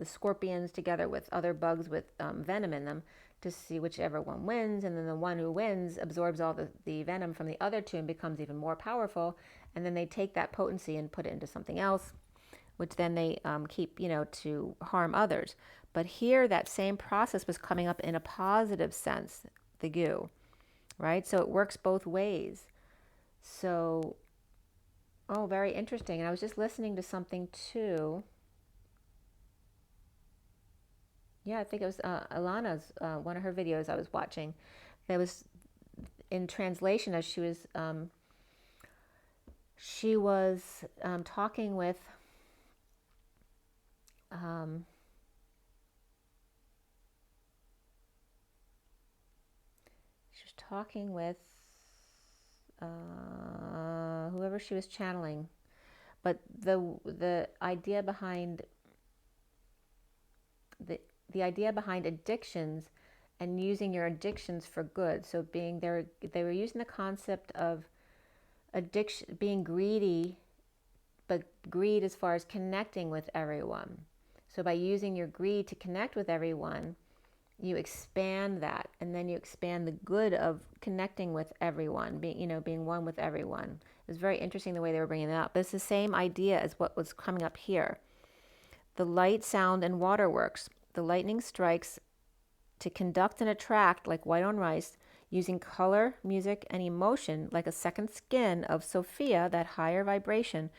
scorpions together with other bugs with venom in them to see whichever one wins, and then the one who wins absorbs all the venom from the other 2 and becomes even more powerful, and then they take that potency and put it into something else, which then they keep, to harm others. But here that same process was coming up in a positive sense, the goo, right? So it works both ways. So, very interesting. And I was just listening to something too. Yeah, I think it was Alana's, one of her videos I was watching, that was in translation as she was talking with whoever she was channeling, but the idea behind the idea behind addictions and using your addictions for good. So they were using the concept of addiction, being greedy, but greed as far as connecting with everyone. So by using your greed to connect with everyone, you expand that, and then you expand the good of connecting with everyone, being one with everyone. It's very interesting the way they were bringing it up. But it's the same idea as what was coming up here. The light, sound, and waterworks. The lightning strikes to conduct and attract like white on rice, using color, music, and emotion like a second skin of Sophia, that higher vibration,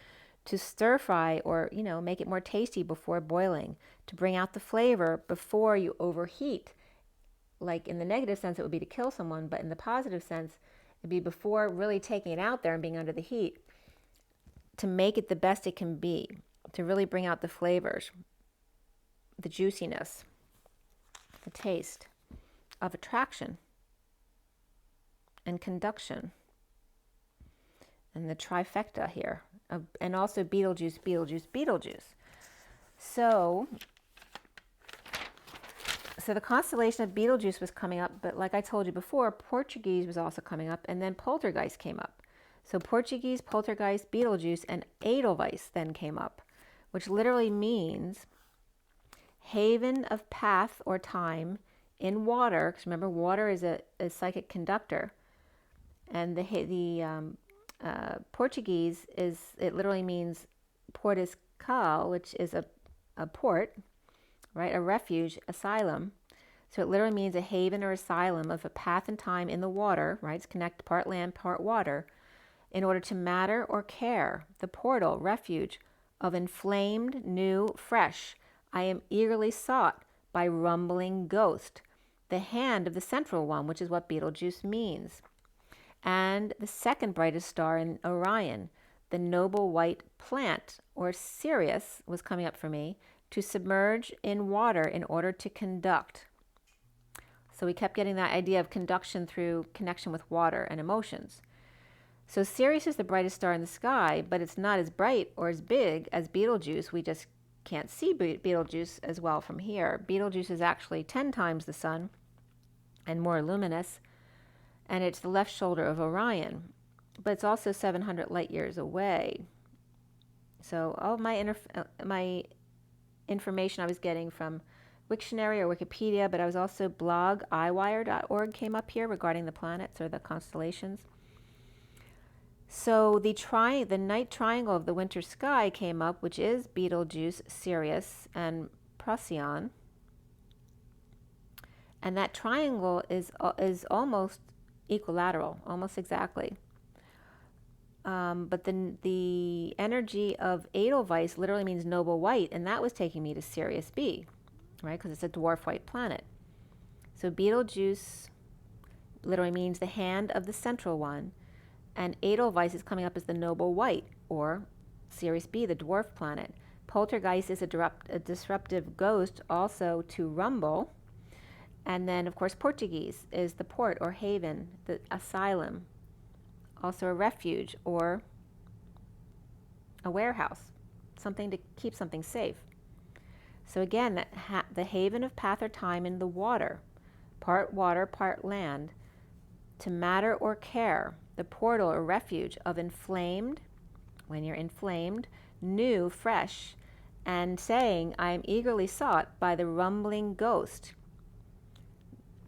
to stir fry or, make it more tasty before boiling, to bring out the flavor before you overheat. Like in the negative sense, it would be to kill someone, but in the positive sense, it'd be before really taking it out there and being under the heat, to make it the best it can be, to really bring out the flavors, the juiciness, the taste of attraction and conduction, and the trifecta here, and also Beetlejuice, Beetlejuice, Beetlejuice. So the constellation of Beetlejuice was coming up, but like I told you before, Portuguese was also coming up, and then Poltergeist came up. So Portuguese, Poltergeist, Beetlejuice, and Edelweiss then came up, which literally means haven of path or time in water, because remember, water is a psychic conductor. And the Portuguese it literally means portus cal, which is a port, right? A refuge, asylum. So it literally means a haven or asylum of a path and time in the water, right? It's connect part land, part water, in order to matter or care. The portal, refuge of inflamed, new, fresh. I am eagerly sought by rumbling ghost. The hand of the central one, which is what Beetlejuice means. And the second brightest star in Orion, the noble white plant, or Sirius, was coming up for me, to submerge in water in order to conduct. So we kept getting that idea of conduction through connection with water and emotions. So Sirius is the brightest star in the sky, but it's not as bright or as big as Betelgeuse. We just can't see Betelgeuse as well from here. Betelgeuse is actually 10 times the sun and more luminous, and it's the left shoulder of Orion, but it's also 700 light years away. So all my my information I was getting from Wiktionary or Wikipedia, but I was also blog iwire.org came up here regarding the planets or the constellations. So the night triangle of the winter sky came up, which is Betelgeuse, Sirius, and Procyon. And that triangle is almost equilateral, almost exactly. But the energy of Edelweiss literally means noble white, and that was taking me to Sirius B, right? Because it's a dwarf white planet. So Betelgeuse literally means the hand of the central one, and Edelweiss is coming up as the noble white, or Sirius B, the dwarf planet. Poltergeist is a disruptive ghost, also to rumble. And then, of course, Portuguese is the port or haven, the asylum, also a refuge or a warehouse, something to keep something safe. So again, the haven of path or time in the water, part water, part land, to matter or care, the portal or refuge of inflamed, when you're inflamed, new, fresh, and saying, I am eagerly sought by the rumbling ghost,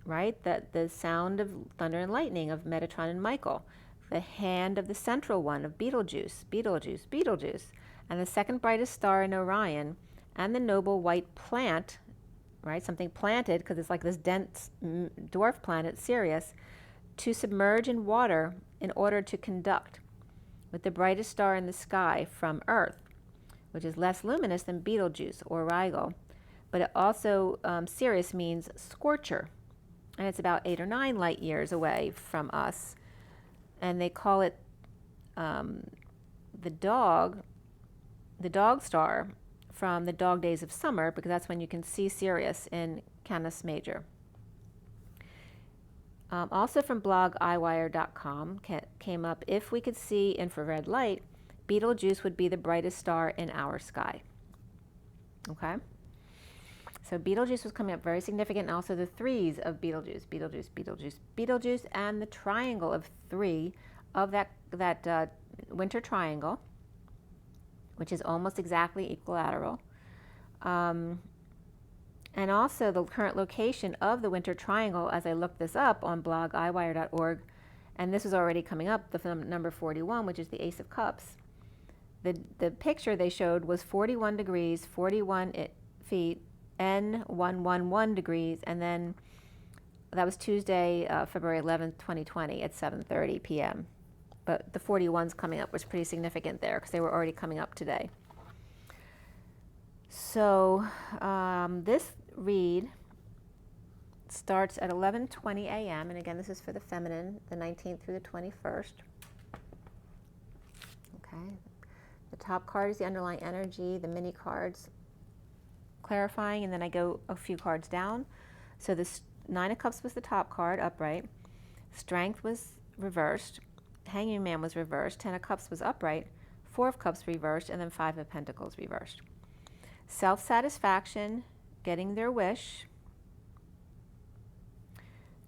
right? The sound of thunder and lightning of Metatron and Michael, the hand of the central one of Betelgeuse, Betelgeuse, Betelgeuse, and the second brightest star in Orion, and the noble white plant, right? Something planted, because it's like this dense dwarf planet, Sirius, to submerge in water in order to conduct, with the brightest star in the sky from Earth, which is less luminous than Betelgeuse or Rigel, but it also, Sirius means scorcher. and it's about 8 or 9 light years away from us. And they call it the dog star from the dog days of summer, because that's when you can see Sirius in Canis Major. Also from blog iWire.com came up, if we could see infrared light, Betelgeuse would be the brightest star in our sky. Okay? So Betelgeuse was coming up very significant, and also the threes of Betelgeuse, Betelgeuse, Betelgeuse, Betelgeuse, and the triangle of 3 of that winter triangle, which is almost exactly equilateral. And also the current location of the winter triangle, as I looked this up on blog iWire.org, and this was already coming up, the number 41, which is the Ace of Cups. The picture they showed was 41 degrees, 41 feet, N111 degrees, and then that was Tuesday, February 11th, 2020 at 7:30 p.m. But the 41s coming up was pretty significant there because they were already coming up today. So this read starts at 11:20 a.m. and again, this is for the feminine, the 19th through the 21st. Okay. The top card is the underlying energy, the mini cards clarifying, and then I go a few cards down. So this 9 of Cups was the top card, upright. Strength was reversed. Hanging Man was reversed. 10 of Cups was upright. 4 of Cups reversed, and then 5 of Pentacles reversed. Self-satisfaction, getting their wish.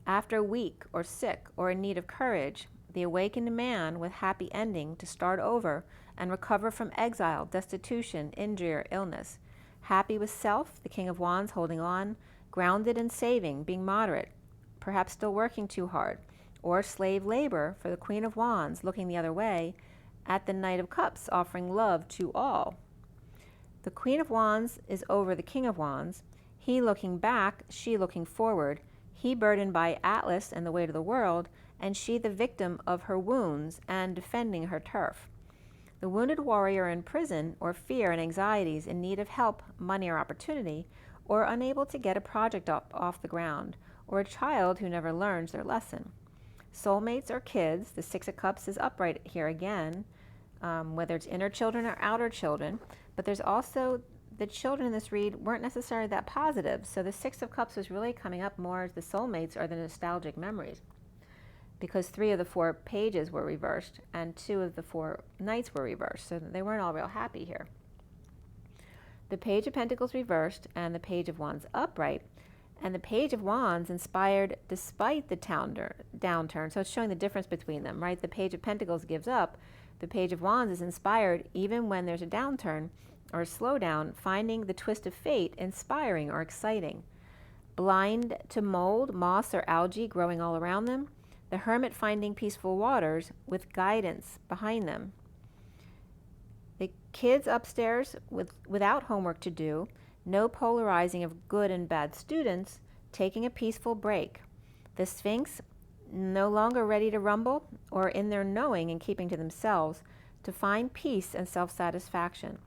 After weak or sick or in need of courage, the awakened man with happy ending to start over and recover from exile, destitution, injury, or illness. Happy with self, the King of Wands holding on, grounded and saving, being moderate, perhaps still working too hard, or slave labor for the Queen of Wands looking the other way at the Knight of Cups offering love to all. The Queen of Wands is over the King of Wands, he looking back, she looking forward, he burdened by Atlas and the weight of the world, and she the victim of her wounds and defending her turf. The wounded warrior in prison, or fear and anxieties, in need of help, money, or opportunity, or unable to get a project off the ground, or a child who never learns their lesson. Soulmates or kids, the 6 of Cups is upright here again, whether it's inner children or outer children, but there's also the children in this read weren't necessarily that positive, so the 6 of Cups was really coming up more as the soulmates or the nostalgic memories, because 3 of the 4 pages were reversed and 2 of the 4 knights were reversed, so they weren't all real happy here. The Page of Pentacles reversed and the Page of Wands upright, and the Page of Wands inspired despite the downturn, so it's showing the difference between them, right? The Page of Pentacles gives up, the Page of Wands is inspired even when there's a downturn or a slowdown, finding the twist of fate inspiring or exciting. Blind to mold, moss, or algae growing all around them, the Hermit finding peaceful waters with guidance behind them. The kids upstairs without homework to do, no polarizing of good and bad students, taking a peaceful break. The Sphinx no longer ready to rumble or in their knowing and keeping to themselves to find peace and self-satisfaction.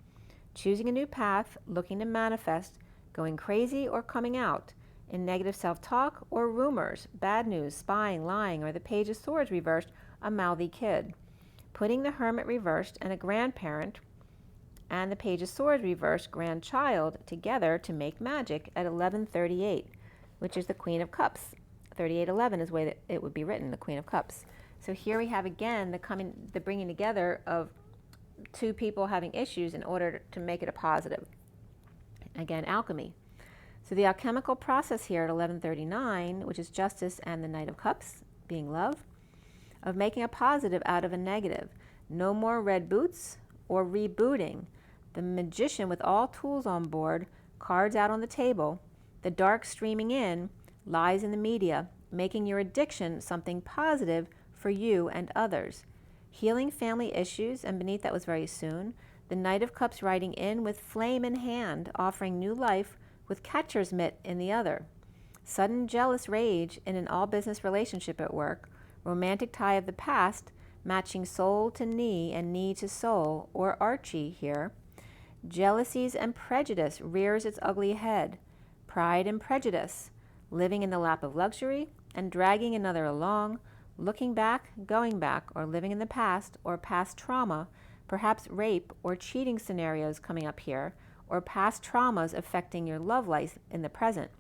Choosing a new path, looking to manifest, going crazy or coming out, in negative self-talk or rumors, bad news, spying, lying, or the Page of Swords reversed, a mouthy kid. Putting the Hermit reversed and a grandparent and the Page of Swords reversed grandchild together to make magic at 11:38, which is the Queen of Cups. 38:11 is the way that it would be written, the Queen of Cups. So here we have again the bringing together of 2 people having issues in order to make it a positive. Again, alchemy. So the alchemical process here at 11:39, which is justice and the Knight of Cups, being love, of making a positive out of a negative. No more red boots or rebooting. The magician with all tools on board, cards out on the table, the dark streaming in, lies in the media, making your addiction something positive for you and others. Healing family issues, and beneath that was very soon. The Knight of Cups riding in with flame in hand, offering new life with catcher's mitt in the other. Sudden jealous rage in an all-business relationship at work. Romantic tie of the past, matching soul to knee and knee to soul, or Archie here. Jealousies and prejudice rears its ugly head. Pride and prejudice. living in the lap of luxury and dragging another along, looking back, going back, or living in the past or past trauma, perhaps rape or cheating scenarios coming up here, or past traumas affecting your love life in the present.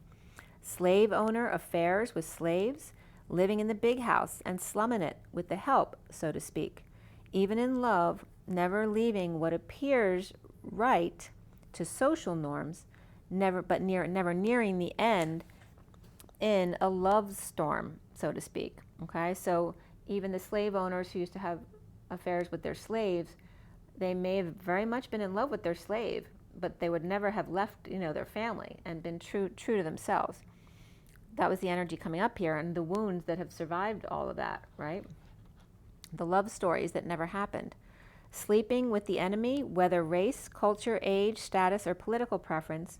Slave owner affairs with slaves, living in the big house and slumming it with the help, so to speak. Even in love, never leaving what appears right to social norms, never nearing the end in a love storm, so to speak. Okay, so even the slave owners who used to have affairs with their slaves, they may have very much been in love with their slave, but they would never have left, their family and been true to themselves. That was the energy coming up here, and the wounds that have survived all of that, right? The love stories that never happened. Sleeping with the enemy, whether race, culture, age, status, or political preference.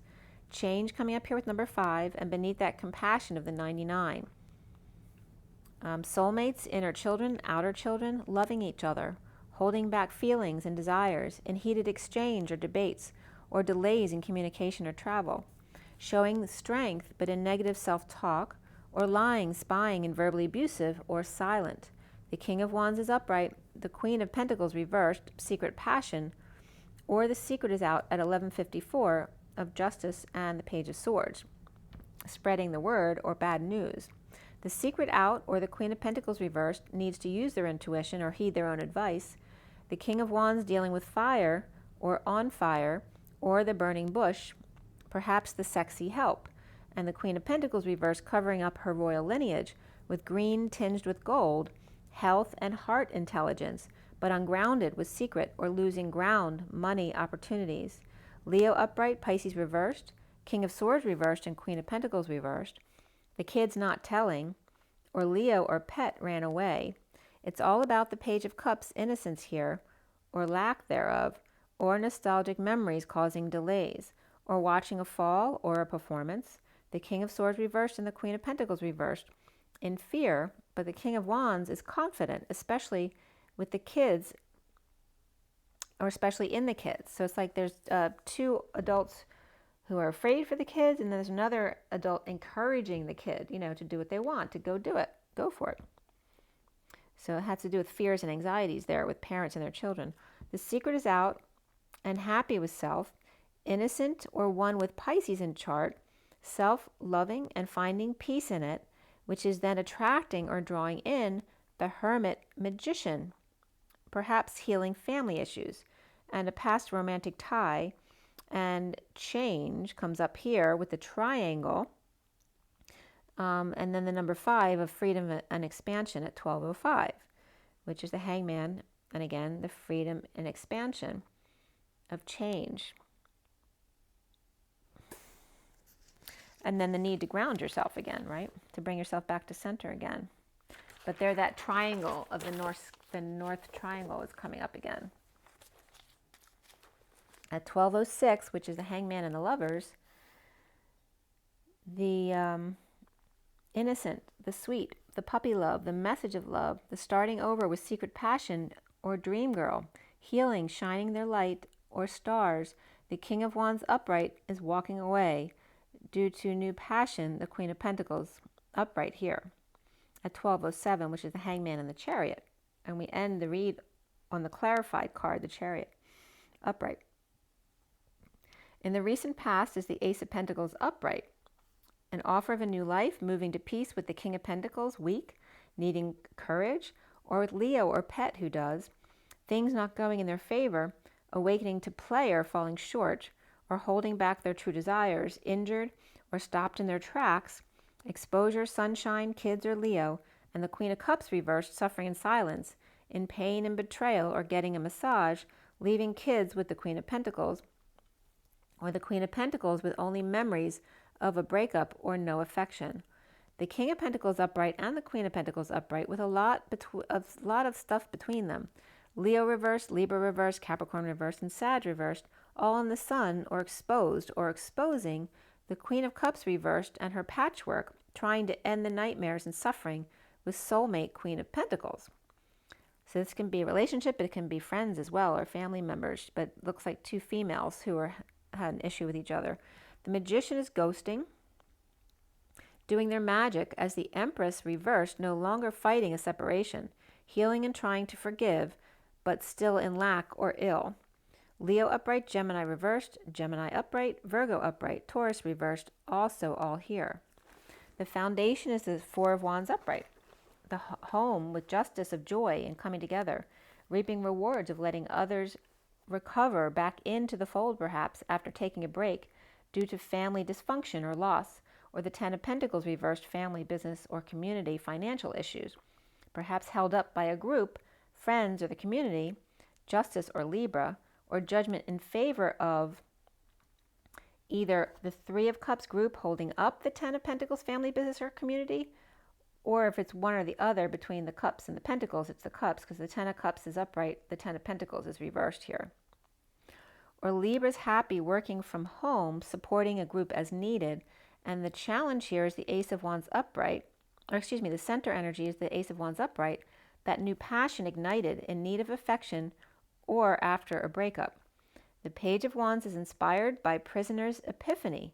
Change coming up here with number 5, and beneath that, compassion of the 99. Soulmates, inner children, outer children, loving each other, holding back feelings and desires in heated exchange or debates, or delays in communication or travel. Showing strength but in negative self-talk, or lying, spying, and verbally abusive, or silent. The King of Wands is upright, the Queen of Pentacles reversed, secret passion, or the secret is out at 1154 of Justice and the Page of Swords, spreading the word or bad news. The secret out, or the Queen of Pentacles reversed, needs to use their intuition or heed their own advice. The King of Wands dealing with fire, or on fire, or the burning bush, perhaps the sexy help, and the Queen of Pentacles reversed covering up her royal lineage with green tinged with gold, health and heart intelligence, but ungrounded with secret or losing ground, money, opportunities. Leo upright, Pisces reversed, King of Swords reversed, and Queen of Pentacles reversed. The kid's not telling, or Leo or pet ran away. It's all about the Page of Cups innocence here, or lack thereof, or nostalgic memories causing delays, or watching a fall or a performance. The King of Swords reversed and the Queen of Pentacles reversed in fear, but the King of Wands is confident, especially with the kids, or especially in the kids. So it's like there's 2 adults who are afraid for the kids, and there's another adult encouraging the kid, to do what they want, to go do it, go for it. So it has to do with fears and anxieties there with parents and their children. The secret is out and happy with self, innocent or one with Pisces in chart, self-loving and finding peace in it, which is then attracting or drawing in the hermit magician, perhaps healing family issues, and a past romantic tie. And change comes up here with the triangle, and then the number 5 of freedom and expansion at 1205, which is the Hangman, and again the freedom and expansion of change. And then the need to ground yourself again, right? To bring yourself back to center again. But there, that triangle of the north triangle is coming up again. At 1206, which is the Hangman and the Lovers, the innocent, the sweet, the puppy love, the message of love, the starting over with secret passion or dream girl, healing, shining their light, or stars. The King of Wands upright is walking away due to new passion, the Queen of Pentacles upright here. At 1207, which is the Hangman and the Chariot. And we end the read on the clarified card, the Chariot, upright. In the recent past is the Ace of Pentacles upright. An offer of a new life, moving to peace with the King of Pentacles, weak, needing courage, or with Leo or pet who does. Things not going in their favor, awakening to play or falling short, or holding back their true desires, injured or stopped in their tracks. Exposure, sunshine, kids, or Leo, and the Queen of Cups reversed, suffering in silence, in pain and betrayal, or getting a massage, leaving kids with the Queen of Pentacles, or the Queen of Pentacles with only memories of a breakup or no affection. The King of Pentacles upright and the Queen of Pentacles upright with a lot of stuff between them. Leo reversed, Libra reversed, Capricorn reversed, and Sag reversed, all in the sun or exposed or exposing. The Queen of Cups reversed and her patchwork, trying to end the nightmares and suffering with soulmate Queen of Pentacles. So this can be a relationship, but it can be friends as well, or family members, but it looks like 2 females who had an issue with each other. The Magician is ghosting, doing their magic as the Empress reversed, no longer fighting a separation, healing and trying to forgive, but still in lack or ill. Leo upright, Gemini reversed, Gemini upright, Virgo upright, Taurus reversed, also all here. The foundation is the Four of Wands upright, the home with justice of joy and coming together, reaping rewards of letting others recover back into the fold perhaps after taking a break due to family dysfunction or loss, or the Ten of Pentacles reversed, family, business, or community financial issues, perhaps held up by a group, friends, or the community, Justice or Libra, or judgment in favor of either the Three of Cups group holding up the Ten of Pentacles, family, business, or community, or if it's one or the other between the Cups and the Pentacles, it's the Cups, because the Ten of Cups is upright, the Ten of Pentacles is reversed here. Or Libra's happy working from home, supporting a group as needed, and the challenge here is the Ace of Wands upright, or excuse me, the center energy is the Ace of Wands upright, that new passion ignited in need of affection or after a breakup. The Page of Wands is inspired by prisoner's epiphany,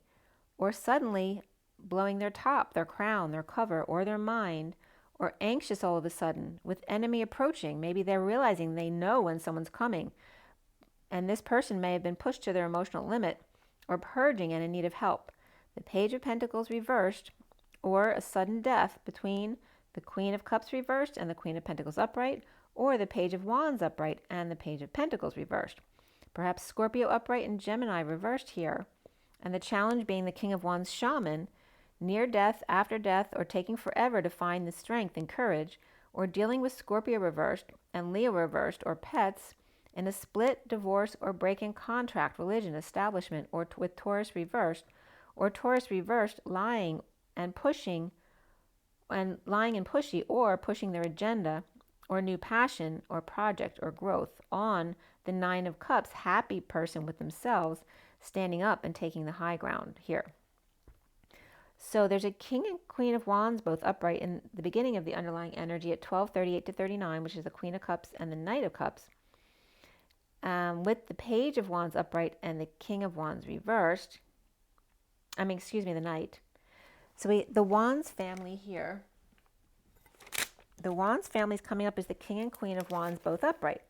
or suddenly blowing their top, their crown, their cover, or their mind, or anxious all of a sudden with enemy approaching. Maybe they're realizing they know when someone's coming, and this person may have been pushed to their emotional limit or purging and in need of help. The Page of Pentacles reversed, or a sudden death between the Queen of Cups reversed and the Queen of Pentacles upright, or the Page of Wands upright and the Page of Pentacles reversed. Perhaps Scorpio upright and Gemini reversed here, and the challenge being the King of Wands shaman, near death, after death, or taking forever to find the strength and courage, or dealing with Scorpio reversed and Leo reversed, or pets, in a split, divorce, or break-in contract, religion, establishment, or with Taurus reversed, or Taurus reversed lying and pushy, or pushing their agenda, or new passion, or project, or growth on the Nine of Cups, happy person with themselves, standing up and taking the high ground here. So there's a King and Queen of Wands both upright in the beginning of the underlying energy at 12:38 to 39, which is the Queen of Cups and the Knight of Cups, with the Page of Wands upright and the King of Wands reversed. The Knight. So the Wands family here, the Wands family is coming up as the King and Queen of Wands both upright,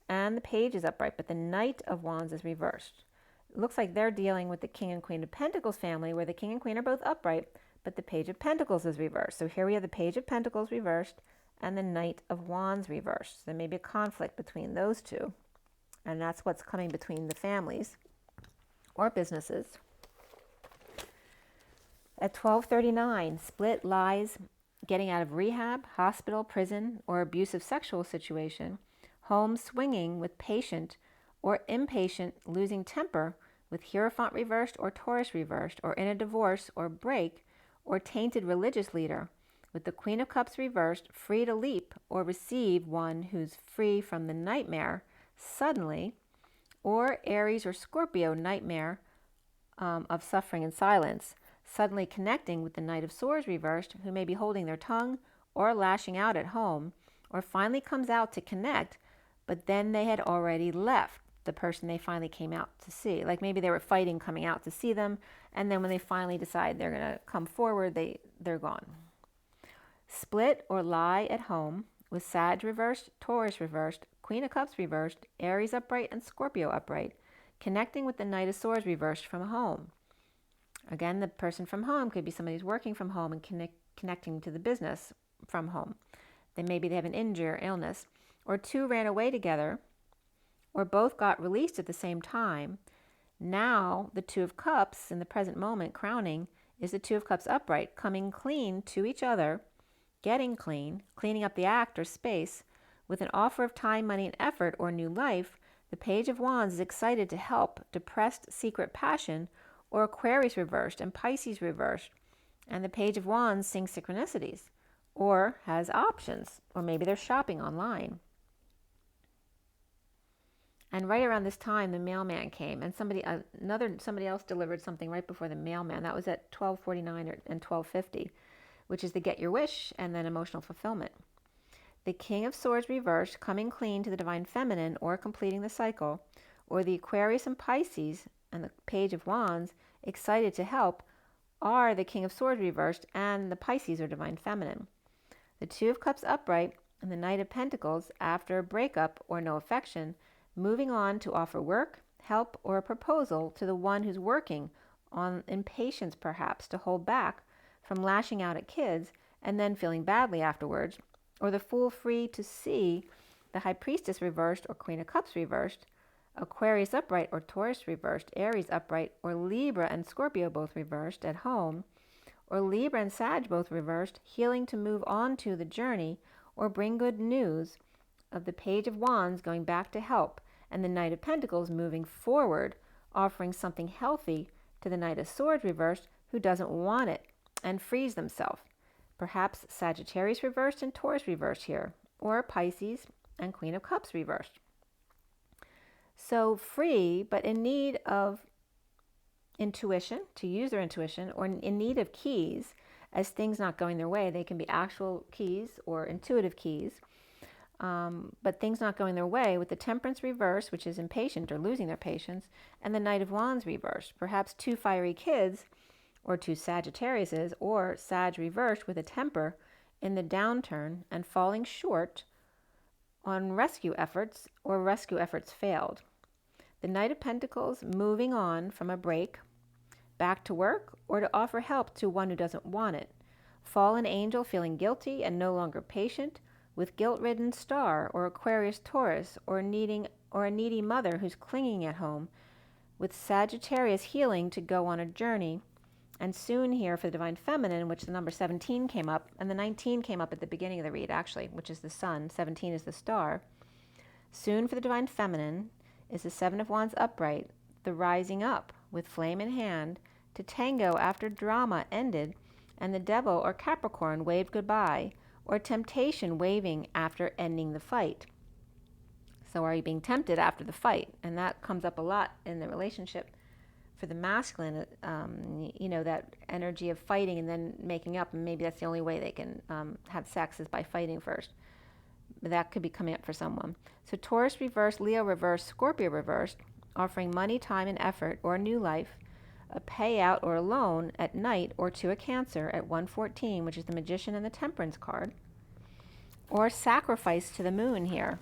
and the Page is upright, but the Knight of Wands is reversed. It looks like they're dealing with the King and Queen of Pentacles family, where the King and Queen are both upright, but the Page of Pentacles is reversed. So here we have the Page of Pentacles reversed and the Knight of Wands reversed. So there may be a conflict between those two, and that's what's coming between the families or businesses. At 12:39, split, lies, getting out of rehab, hospital, prison, or abusive sexual situation, home swinging with patient or impatient, losing temper with Hierophant reversed or Taurus reversed, or in a divorce or break, or tainted religious leader, with the Queen of Cups reversed, free to leap or receive one who's free from the nightmare suddenly, or Aries or Scorpio nightmare of suffering and silence, suddenly connecting with the Knight of Swords reversed, who may be holding their tongue or lashing out at home, or finally comes out to connect, but then they had already left the person they finally came out to see. Like maybe they were fighting coming out to see them, and then when they finally decide they're going to come forward, they're gone. Split or lie at home with Sag reversed, Taurus reversed, Queen of Cups reversed, Aries upright, and Scorpio upright, connecting with the Knight of Swords reversed from home. Again, the person from home could be somebody who's working from home and connecting to the business from home. Then maybe they have an injury or illness, or two ran away together, or both got released at the same time. Now the Two of Cups in the present moment crowning is the Two of Cups upright, coming clean to each other, getting clean, cleaning up the act or space with an offer of time, money, and effort or new life. The Page of Wands is excited to help depressed secret passion, or Aquarius reversed and Pisces reversed, and the Page of Wands sings synchronicities or has options, or maybe they're shopping online. And right around this time, the mailman came, and somebody else delivered something right before the mailman. That was at 12:49 and 12:50, which is the Get Your Wish and then emotional fulfillment. The King of Swords reversed, coming clean to the Divine Feminine or completing the cycle, or the Aquarius and Pisces and the Page of Wands excited to help, are the King of Swords reversed and the Pisces or Divine Feminine. The Two of Cups upright and the Knight of Pentacles after a breakup or no affection, moving on to offer work, help, or a proposal to the one who's working on impatience perhaps to hold back from lashing out at kids and then feeling badly afterwards, or the Fool free to see the High Priestess reversed or Queen of Cups reversed, Aquarius upright or Taurus reversed, Aries upright, or Libra and Scorpio both reversed at home, or Libra and Sag both reversed, healing to move on to the journey or bring good news of the Page of Wands going back to help, and the Knight of Pentacles moving forward, offering something healthy to the Knight of Swords reversed who doesn't want it and frees themselves. Perhaps Sagittarius reversed and Taurus reversed here, or Pisces and Queen of Cups reversed. So free, but in need of intuition, to use their intuition, or in need of keys as things not going their way. They can be actual keys or intuitive keys, but things not going their way with the Temperance reverse, which is impatient or losing their patience, and the Knight of Wands reversed. Perhaps two fiery kids or two Sagittariuses, or Sag reversed with a temper in the downturn and falling short on rescue efforts, or rescue efforts failed. The Knight of Pentacles moving on from a break, back to work, or to offer help to one who doesn't want it. Fallen angel feeling guilty and no longer patient, with guilt-ridden star, or Aquarius Taurus, or a needy mother who's clinging at home, with Sagittarius healing to go on a journey. And soon here for the Divine Feminine, which the number 17 came up, and the 19 came up at the beginning of the read, actually, which is the Sun. 17 is the star. Soon for the Divine Feminine is the Seven of Wands upright, the rising up with flame in hand to tango after drama ended, and the Devil or Capricorn waved goodbye, or temptation waving after ending the fight. So are you being tempted after the fight? And that comes up a lot in the relationship. For the masculine, that energy of fighting and then making up, and maybe that's the only way they can have sex is by fighting first. But that could be coming up for someone. So Taurus reversed, Leo reversed, Scorpio reversed, offering money, time, and effort, or a new life, a payout or a loan at night, or to a Cancer at 114, which is the Magician and the Temperance card, or sacrifice to the moon here.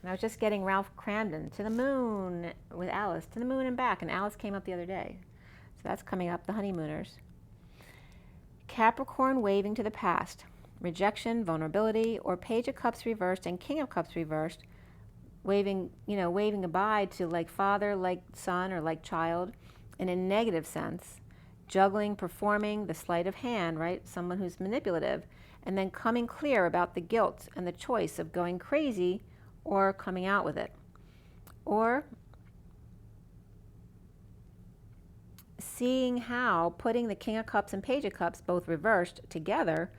And I was just getting Ralph Cramden, to the moon with Alice, to the moon and back, and Alice came up the other day. So that's coming up, the honeymooners. Capricorn waving to the past, rejection, vulnerability, or Page of Cups reversed and King of Cups reversed, waving goodbye to like father, like son, or like child in a negative sense, juggling, performing the sleight of hand, right? Someone who's manipulative, and then coming clear about the guilt and the choice of going crazy or coming out with it. Or seeing how putting the King of Cups and Page of Cups both reversed together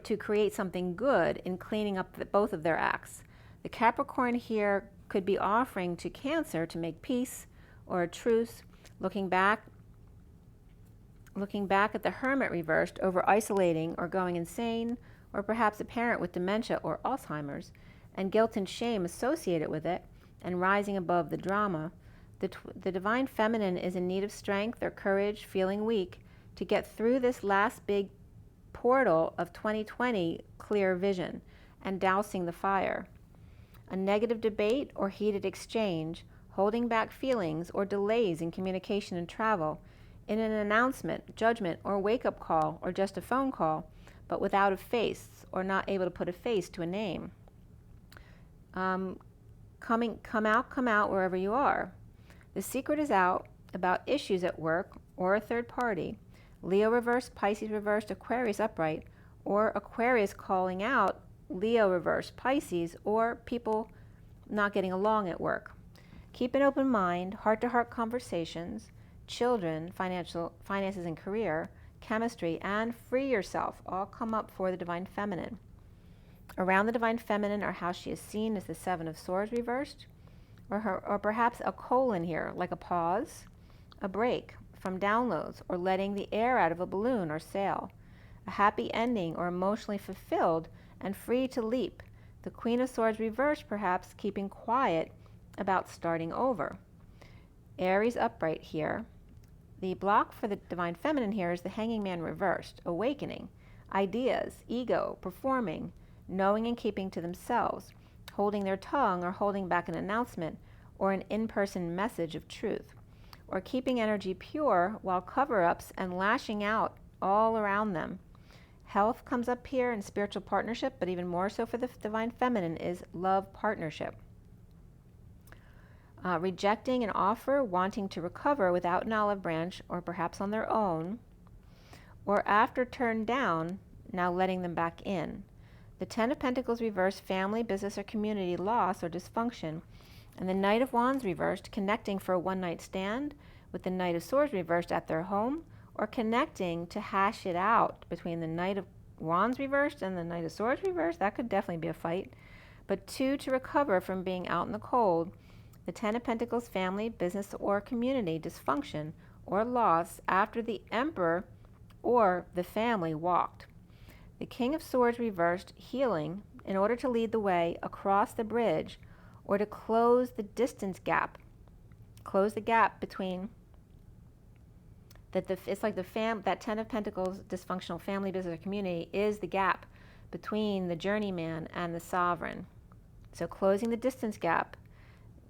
to create something good in cleaning up both of their acts. The Capricorn here could be offering to Cancer to make peace or a truce, looking back at the Hermit reversed over isolating or going insane, or perhaps a parent with dementia or Alzheimer's, and guilt and shame associated with it, and rising above the drama. The Divine Feminine is in need of strength or courage, feeling weak, to get through this last big portal of 2020 clear vision and dousing the fire. A negative debate or heated exchange, holding back feelings or delays in communication and travel, in an announcement, judgment, or wake-up call, or just a phone call, but without a face, or not able to put a face to a name. Come out wherever you are. The secret is out about issues at work or a third party. Leo reversed, Pisces reversed, Aquarius upright, or Aquarius calling out Leo reversed, Pisces, or people not getting along at work. Keep an open mind, heart-to-heart conversations, children, finances and career, chemistry, and free yourself all come up for the Divine Feminine. Around the Divine Feminine are how she is seen as the Seven of Swords reversed, or perhaps a colon here, like a pause, a break from downloads, or letting the air out of a balloon or sail, a happy ending or emotionally fulfilled and free to leap. The Queen of Swords reversed, perhaps keeping quiet about starting over. Aries upright here, The block for the Divine Feminine here is the Hanging Man reversed, awakening, ideas, ego, performing, knowing and keeping to themselves, holding their tongue or holding back an announcement or an in-person message of truth, or keeping energy pure while cover-ups and lashing out all around them. Health comes up here in spiritual partnership, but even more so for the Divine Feminine is love partnership. Rejecting an offer, wanting to recover without an olive branch or perhaps on their own, or after turned down, now letting them back in. The Ten of Pentacles reversed, family, business, or community loss or dysfunction. And the Knight of Wands reversed, connecting for a one-night stand, with the Knight of Swords reversed at their home, or connecting to hash it out between the Knight of Wands reversed and the Knight of Swords reversed. That could definitely be a fight. But two, to recover from being out in the cold. The Ten of Pentacles, family, business, or community dysfunction or loss after the Emperor or the family walked. The King of Swords reversed, healing in order to lead the way across the bridge or to close the distance gap. Close the gap between that. It's like that Ten of Pentacles dysfunctional family, business, or community is the gap between the journeyman and the sovereign. So closing the distance gap,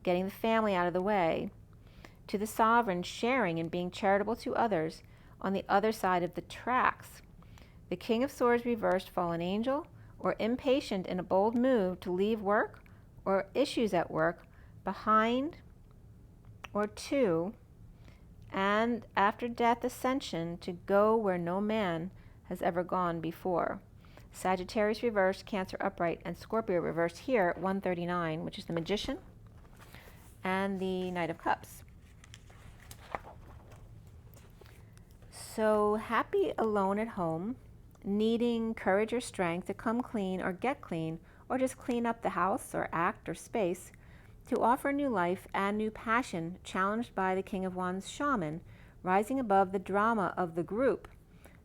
getting the family out of the way, to the sovereign sharing and being charitable to others on the other side of the tracks. The King of Swords reversed, fallen angel, or impatient in a bold move to leave work or issues at work behind, or two, and after death ascension to go where no man has ever gone before. Sagittarius reversed, Cancer upright, and Scorpio reversed here at 139, which is the Magician and the Knight of Cups. So happy alone at home, needing courage or strength to come clean or get clean, or just clean up the house or act or space, to offer new life and new passion, challenged by the King of Wands shaman, rising above the drama of the group,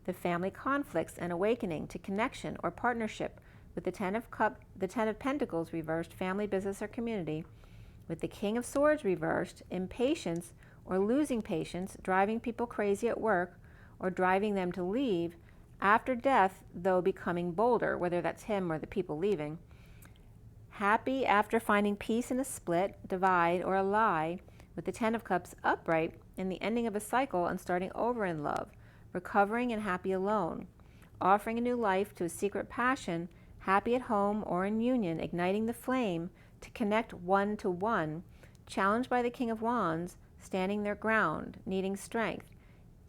the family conflicts, and awakening to connection or partnership with the Ten of Pentacles reversed, family, business, or community, with the King of Swords reversed, impatience or losing patience, driving people crazy at work or driving them to leave after death, though becoming bolder, whether that's him or the people leaving. Happy after finding peace in a split, divide, or a lie, with the Ten of Cups upright in the ending of a cycle and starting over in love, recovering and happy alone, offering a new life to a secret passion, happy at home or in union, igniting the flame to connect one to one, challenged by the King of Wands, standing their ground, needing strength,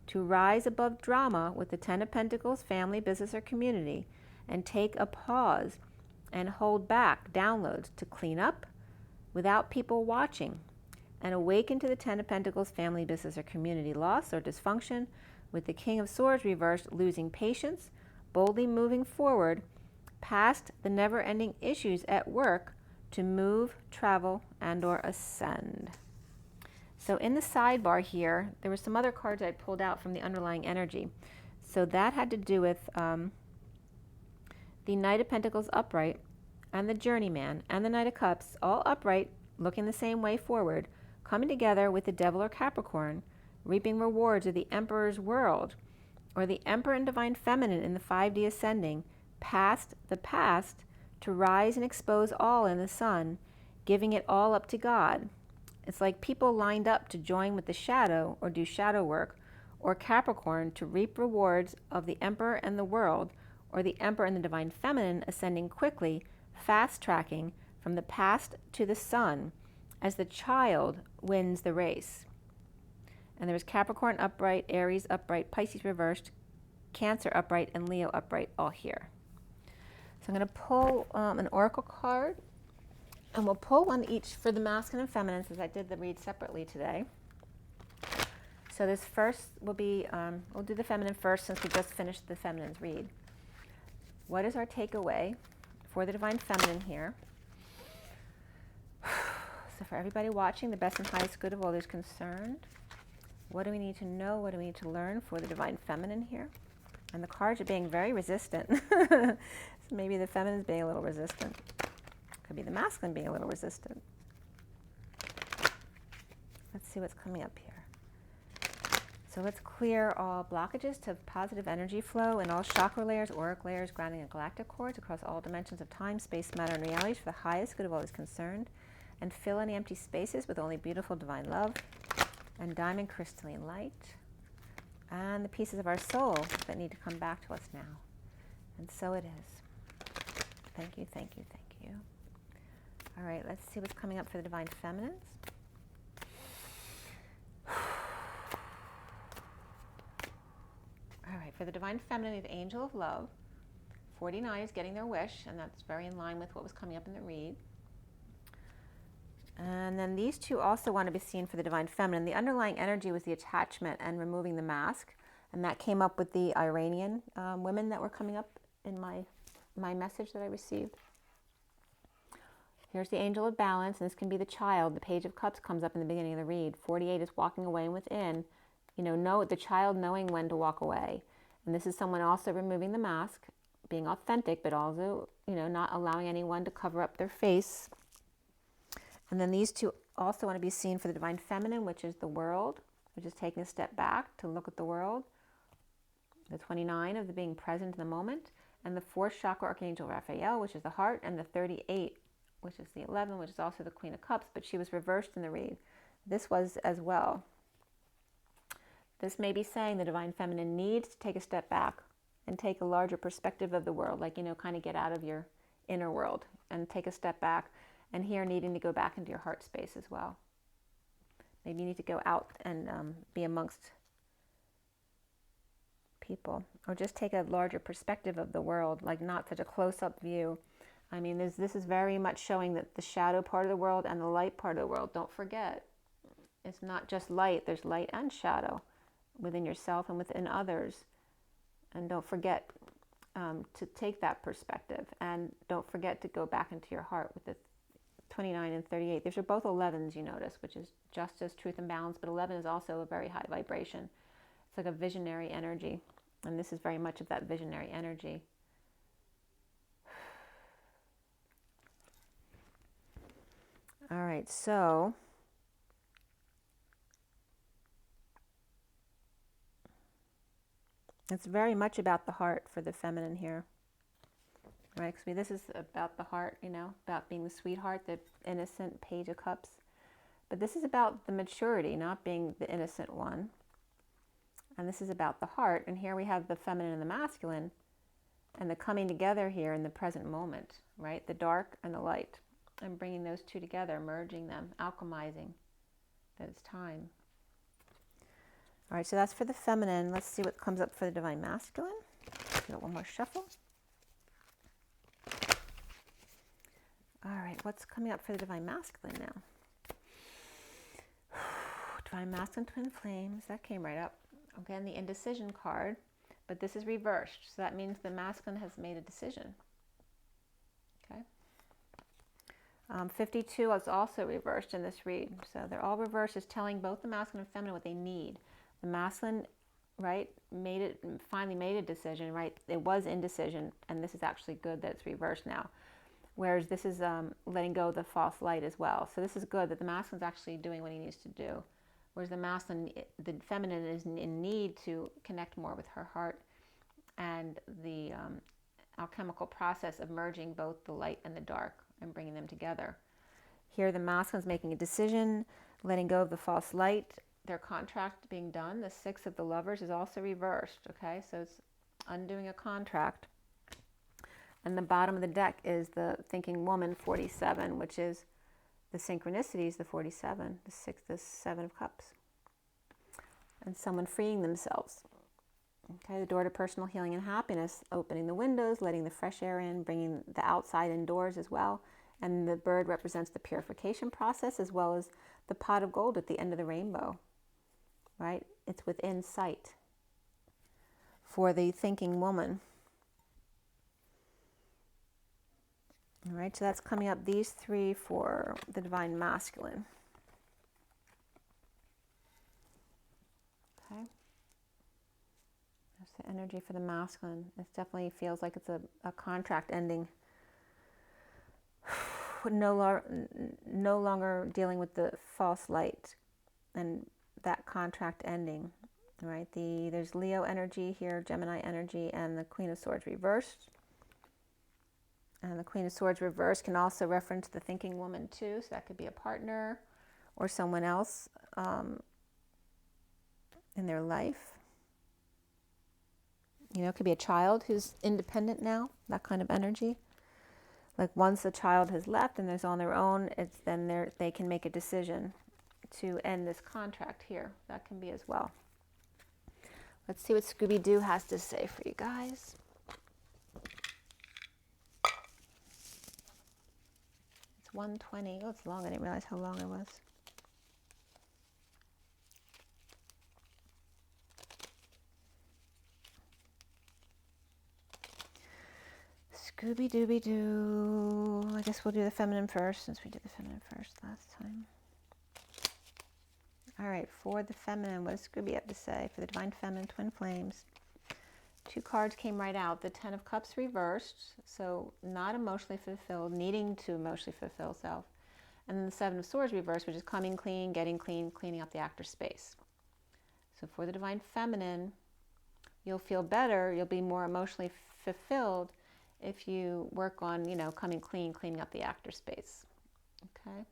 to rise above drama with the Ten of Pentacles, family, business, or community, and take a pause and hold back downloads to clean up without people watching, and awaken to the Ten of Pentacles, family, business, or community loss or dysfunction, with the King of Swords reversed, losing patience, boldly moving forward past the never-ending issues at work to move, travel, and or ascend. So in the sidebar here, there were some other cards I pulled out from the underlying energy. So that had to do with the Knight of Pentacles upright, and the Journeyman, and the Knight of Cups, all upright, looking the same way forward, coming together with the Devil or Capricorn, reaping rewards of the Emperor's world, or the Emperor and Divine Feminine in the 5D ascending, past the past, to rise and expose all in the sun, giving it all up to God. It's like people lined up to join with the shadow or do shadow work, or Capricorn to reap rewards of the Emperor and the world, or the Emperor and the Divine Feminine ascending quickly, fast-tracking from the past to the sun as the child wins the race. And there was Capricorn upright, Aries upright, Pisces reversed, Cancer upright, and Leo upright, all here. So I'm going to pull an oracle card, and we'll pull one each for the masculine and feminine, since I did the read separately today. So this first will be, we'll do the feminine first, since we just finished the feminine's read. What is our takeaway for the Divine Feminine here? So for everybody watching, the best and highest good of all those concerned. What do we need to know? What do we need to learn for the Divine Feminine here? And the cards are being very resistant. So maybe the feminine's being a little resistant. Could be the masculine being a little resistant. Let's see what's coming up here. So let's clear all blockages to positive energy flow in all chakra layers, auric layers, grounding and galactic cords across all dimensions of time, space, matter, and realities for the highest good of all is concerned. And fill any empty spaces with only beautiful divine love and diamond crystalline light and the pieces of our soul that need to come back to us now. And so it is. Thank you, thank you, thank you. All right, let's see what's coming up for the divine feminines. All right, for the divine feminine, we have Angel of Love. 49 is getting their wish, and that's very in line with what was coming up in the read. And then these two also want to be seen for the divine feminine. The underlying energy was the attachment and removing the mask, and that came up with the Iranian women that were coming up in my message that I received. Here's the Angel of Balance, and this can be the child. The Page of Cups comes up in the beginning of the read. 48 is walking away and within. Know the child knowing when to walk away. And this is someone also removing the mask, being authentic, but also, not allowing anyone to cover up their face. And then these two also want to be seen for the divine feminine, which is the world, which is taking a step back to look at the world. The 29 of the being present in the moment. And the 4th chakra Archangel Raphael, which is the heart. And the 38, which is the 11, which is also the Queen of Cups, but she was reversed in the read. This was as well. This may be saying the divine feminine needs to take a step back and take a larger perspective of the world, like, kind of get out of your inner world and take a step back. And here needing to go back into your heart space as well. Maybe you need to go out and be amongst people, or just take a larger perspective of the world, like not such a close-up view. I mean, this is very much showing that the shadow part of the world and the light part of the world, don't forget, it's not just light, there's light and shadow within yourself and within others. And don't forget to take that perspective, and don't forget to go back into your heart with the 29 and 38. These are both 11s, you notice, which is justice, truth, and balance, but 11 is also a very high vibration. It's like a visionary energy, and this is very much of that visionary energy. All right, so it's very much about the heart for the feminine here. Right, because this is about the heart, about being the sweetheart, the innocent Page of Cups. But this is about the maturity, not being the innocent one. And this is about the heart. And here we have the feminine and the masculine, and the coming together here in the present moment, right? The dark and the light. And bringing those two together, merging them, alchemizing. That it's time. All right, so that's for the feminine. Let's see what comes up for the divine masculine. Give it one more shuffle. All right, what's coming up for the divine masculine now? Divine masculine twin flames, that came right up. Again, the indecision card, but this is reversed. So that means the masculine has made a decision. Okay. 52 is also reversed in this read. So they're all reversed, is telling both the masculine and feminine what they need. The masculine, right, finally made a decision, right? It was indecision, and this is actually good that it's reversed now. Whereas this is letting go of the false light as well. So this is good that the masculine's actually doing what he needs to do. Whereas the feminine is in need to connect more with her heart and the alchemical process of merging both the light and the dark and bringing them together. Here the masculine's making a decision, letting go of the false light, their contract being done. The 6 of the Lovers is also reversed, okay? So it's undoing a contract. And the bottom of the deck is the Thinking Woman, 47, which is the synchronicities, the 47, the 7 of Cups. And someone freeing themselves. Okay, the door to personal healing and happiness, opening the windows, letting the fresh air in, bringing the outside indoors as well. And the bird represents the purification process, as well as the pot of gold at the end of the rainbow, right? It's within sight for the Thinking Woman. All right, so that's coming up, these 3 for the divine masculine. Okay. That's the energy for the masculine. It definitely feels like it's a contract ending. No longer dealing with the false light and that contract ending. right? There's Leo energy here, Gemini energy, and the Queen of Swords reversed. And the Queen of Swords reversed can also reference the thinking woman too, so that could be a partner or someone else in their life. You know, it could be a child who's independent now, that kind of energy. Like once the child has left and they're on their own, then they can make a decision to end this contract here. That can be as well. Let's see what Scooby-Doo has to say for you guys. It's 1:20. Oh, it's long. I didn't realize how long it was. Scooby-Dooby-Doo. I guess we'll do the feminine first, since we did the feminine first last time. All right, for the feminine, what does Scooby have to say? For the Divine Feminine, Twin Flames. 2 cards came right out. The 10 of Cups reversed, so not emotionally fulfilled, needing to emotionally fulfill self. And then the 7 of Swords reversed, which is coming clean, getting clean, cleaning up the actor space. So for the Divine Feminine, you'll feel better, you'll be more emotionally fulfilled if you work on, you know, coming clean, cleaning up the actor space. Okay?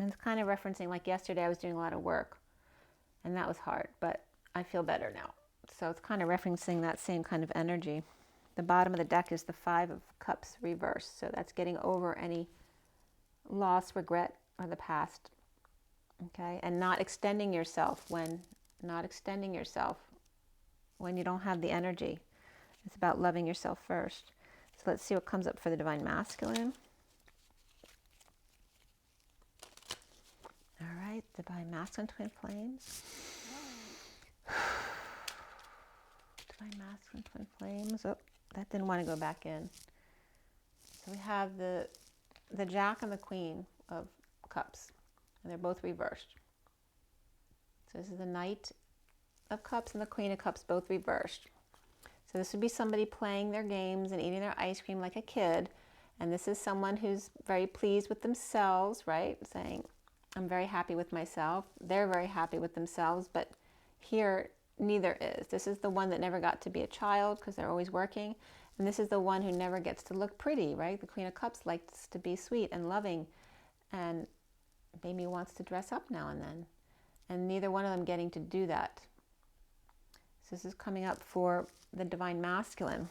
And it's kind of referencing, like yesterday I was doing a lot of work and that was hard, but I feel better now. So it's kind of referencing that same kind of energy. The bottom of the deck is the 5 of Cups reversed. So that's getting over any loss, regret, or the past. Okay? And not extending yourself when you don't have the energy. It's about loving yourself first. So let's see what comes up for the Divine Masculine. All right, Divine Masculine, Twin Flames. Divine Masculine, Twin Flames. Oh, that didn't want to go back in. So we have the Jack and the Queen of Cups, and they're both reversed. So this is the Knight of Cups and the Queen of Cups, both reversed. So this would be somebody playing their games and eating their ice cream like a kid. And this is someone who's very pleased with themselves, right? Saying, I'm very happy with myself. They're very happy with themselves, but here neither is. This is the one that never got to be a child because they're always working. And this is the one who never gets to look pretty, right? The Queen of Cups likes to be sweet and loving and maybe wants to dress up now and then. And neither one of them getting to do that. So this is coming up for the Divine Masculine,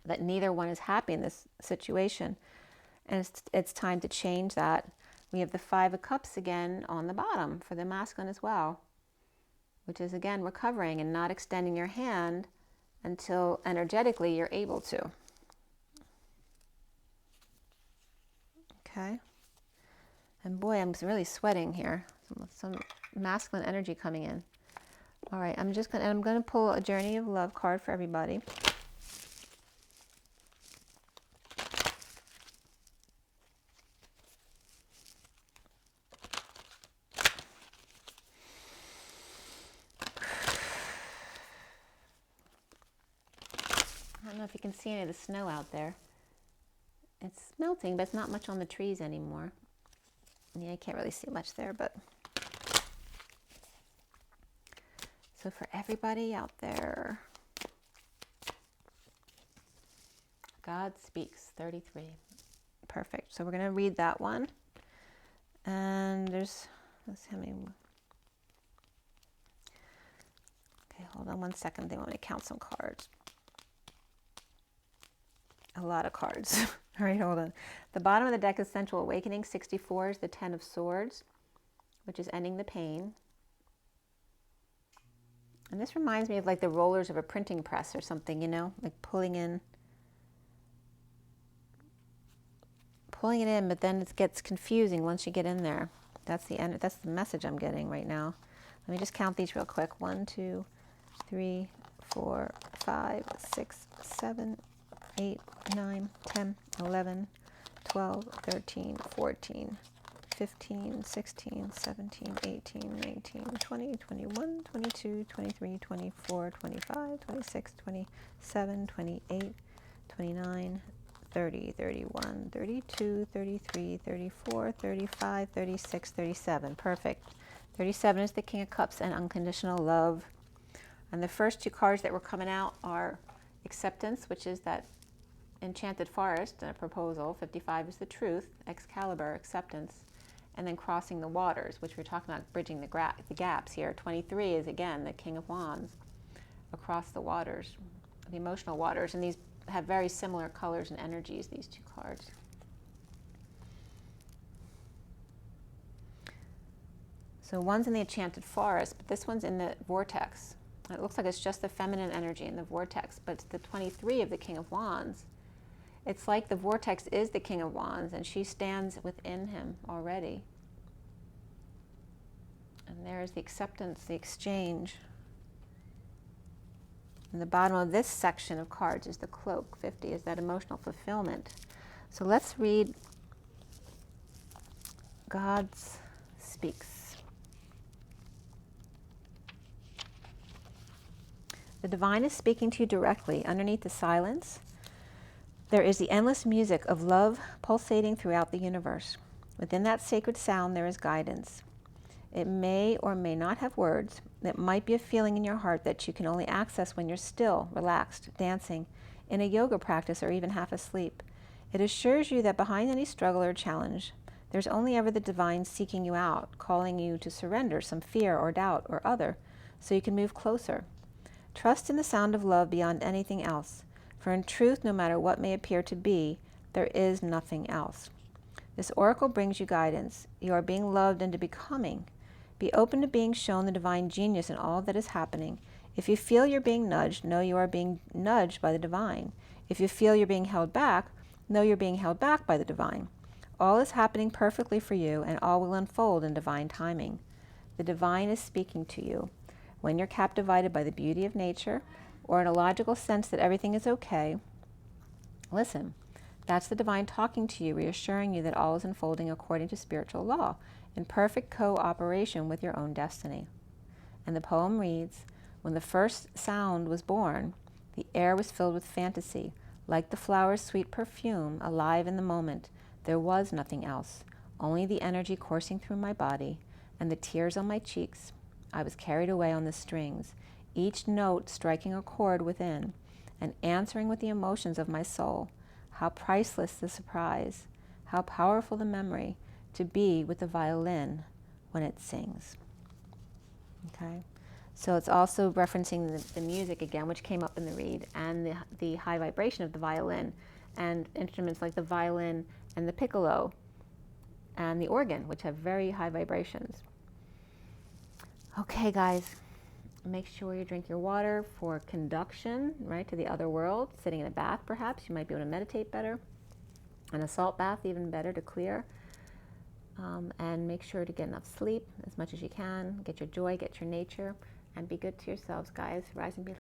that neither one is happy in this situation. And it's time to change that. We have the 5 of Cups again on the bottom for the masculine as well, which is again recovering and not extending your hand until energetically you're able to. Okay. And boy, I'm really sweating here. Some masculine energy coming in. All right, I'm going to pull a Journey of Love card for everybody. I don't know if you can see any of the snow out there. It's melting, but it's not much on the trees anymore. Yeah, I can't really see much there, but... So for everybody out there, God speaks, 33. Perfect. So we're going to read that one. And let's see how many... Okay, hold on one second. They want me to count some cards. A lot of cards. All right, hold on. The bottom of the deck is Sensual Awakening. 64 is the 10 of Swords, which is ending the pain. And this reminds me of like the rollers of a printing press or something, you know, like pulling it in, but then it gets confusing once you get in there. That's the message I'm getting right now. Let me just count these real quick. 1, 2, 3, 4, 5, 6, 7, 8, 9, 10, 11, 12, 13, 14, 15, 16, 17, 18, 19, 20, 21, 22, 23, 24, 25, 26, 27, 28, 29, 30, 31, 32, 33, 34, 35, 36, 37. Perfect. 37 is the King of Cups and unconditional love. And the first two cards that were coming out are acceptance, which is that enchanted forest and a proposal. 55 is the truth, Excalibur, acceptance. And then crossing the waters, which we're talking about bridging the gaps here. 23 is, again, the King of Wands, across the waters, the emotional waters. And these have very similar colors and energies, these two cards. So one's in the enchanted forest, but this one's in the vortex. It looks like it's just the feminine energy in the vortex, but it's the 23 of the King of Wands. It's like the vortex is the King of Wands, and she stands within him already. And there's the acceptance, the exchange. And the bottom of this section of cards is the cloak. 50 is that emotional fulfillment. So let's read God Speaks. The divine is speaking to you directly. Underneath the silence, there is the endless music of love pulsating throughout the universe. Within that sacred sound, there is guidance. It may or may not have words. It might be a feeling in your heart that you can only access when you're still, relaxed, dancing, in a yoga practice, or even half asleep. It assures you that behind any struggle or challenge, there's only ever the divine seeking you out, calling you to surrender some fear or doubt or other, so you can move closer. Trust in the sound of love beyond anything else, for in truth, no matter what may appear to be, there is nothing else. This oracle brings you guidance. You are being loved into becoming. Be open to being shown the divine genius in all that is happening. If you feel you're being nudged, know you are being nudged by the divine. If you feel you're being held back, know you're being held back by the divine. All is happening perfectly for you, and all will unfold in divine timing. The divine is speaking to you. When you're captivated by the beauty of nature, or in a logical sense that everything is okay, listen. That's the divine talking to you, reassuring you that all is unfolding according to spiritual law, in perfect cooperation with your own destiny. And the poem reads, when the first sound was born, the air was filled with fantasy, like the flower's sweet perfume, alive in the moment. There was nothing else, only the energy coursing through my body and the tears on my cheeks. I was carried away on the strings, each note striking a chord within and answering with the emotions of my soul. How priceless the surprise, how powerful the memory to be with the violin when it sings. Okay, so it's also referencing the music again, which came up in the read, and the high vibration of the violin, and instruments like the violin and the piccolo and the organ, which have very high vibrations. Okay, guys, make sure you drink your water for conduction, right, to the other world. Sitting in a bath, perhaps. You might be able to meditate better. And a salt bath, even better to clear. And make sure to get enough sleep as much as you can. Get your joy, get your nature, and be good to yourselves, guys. Rise and be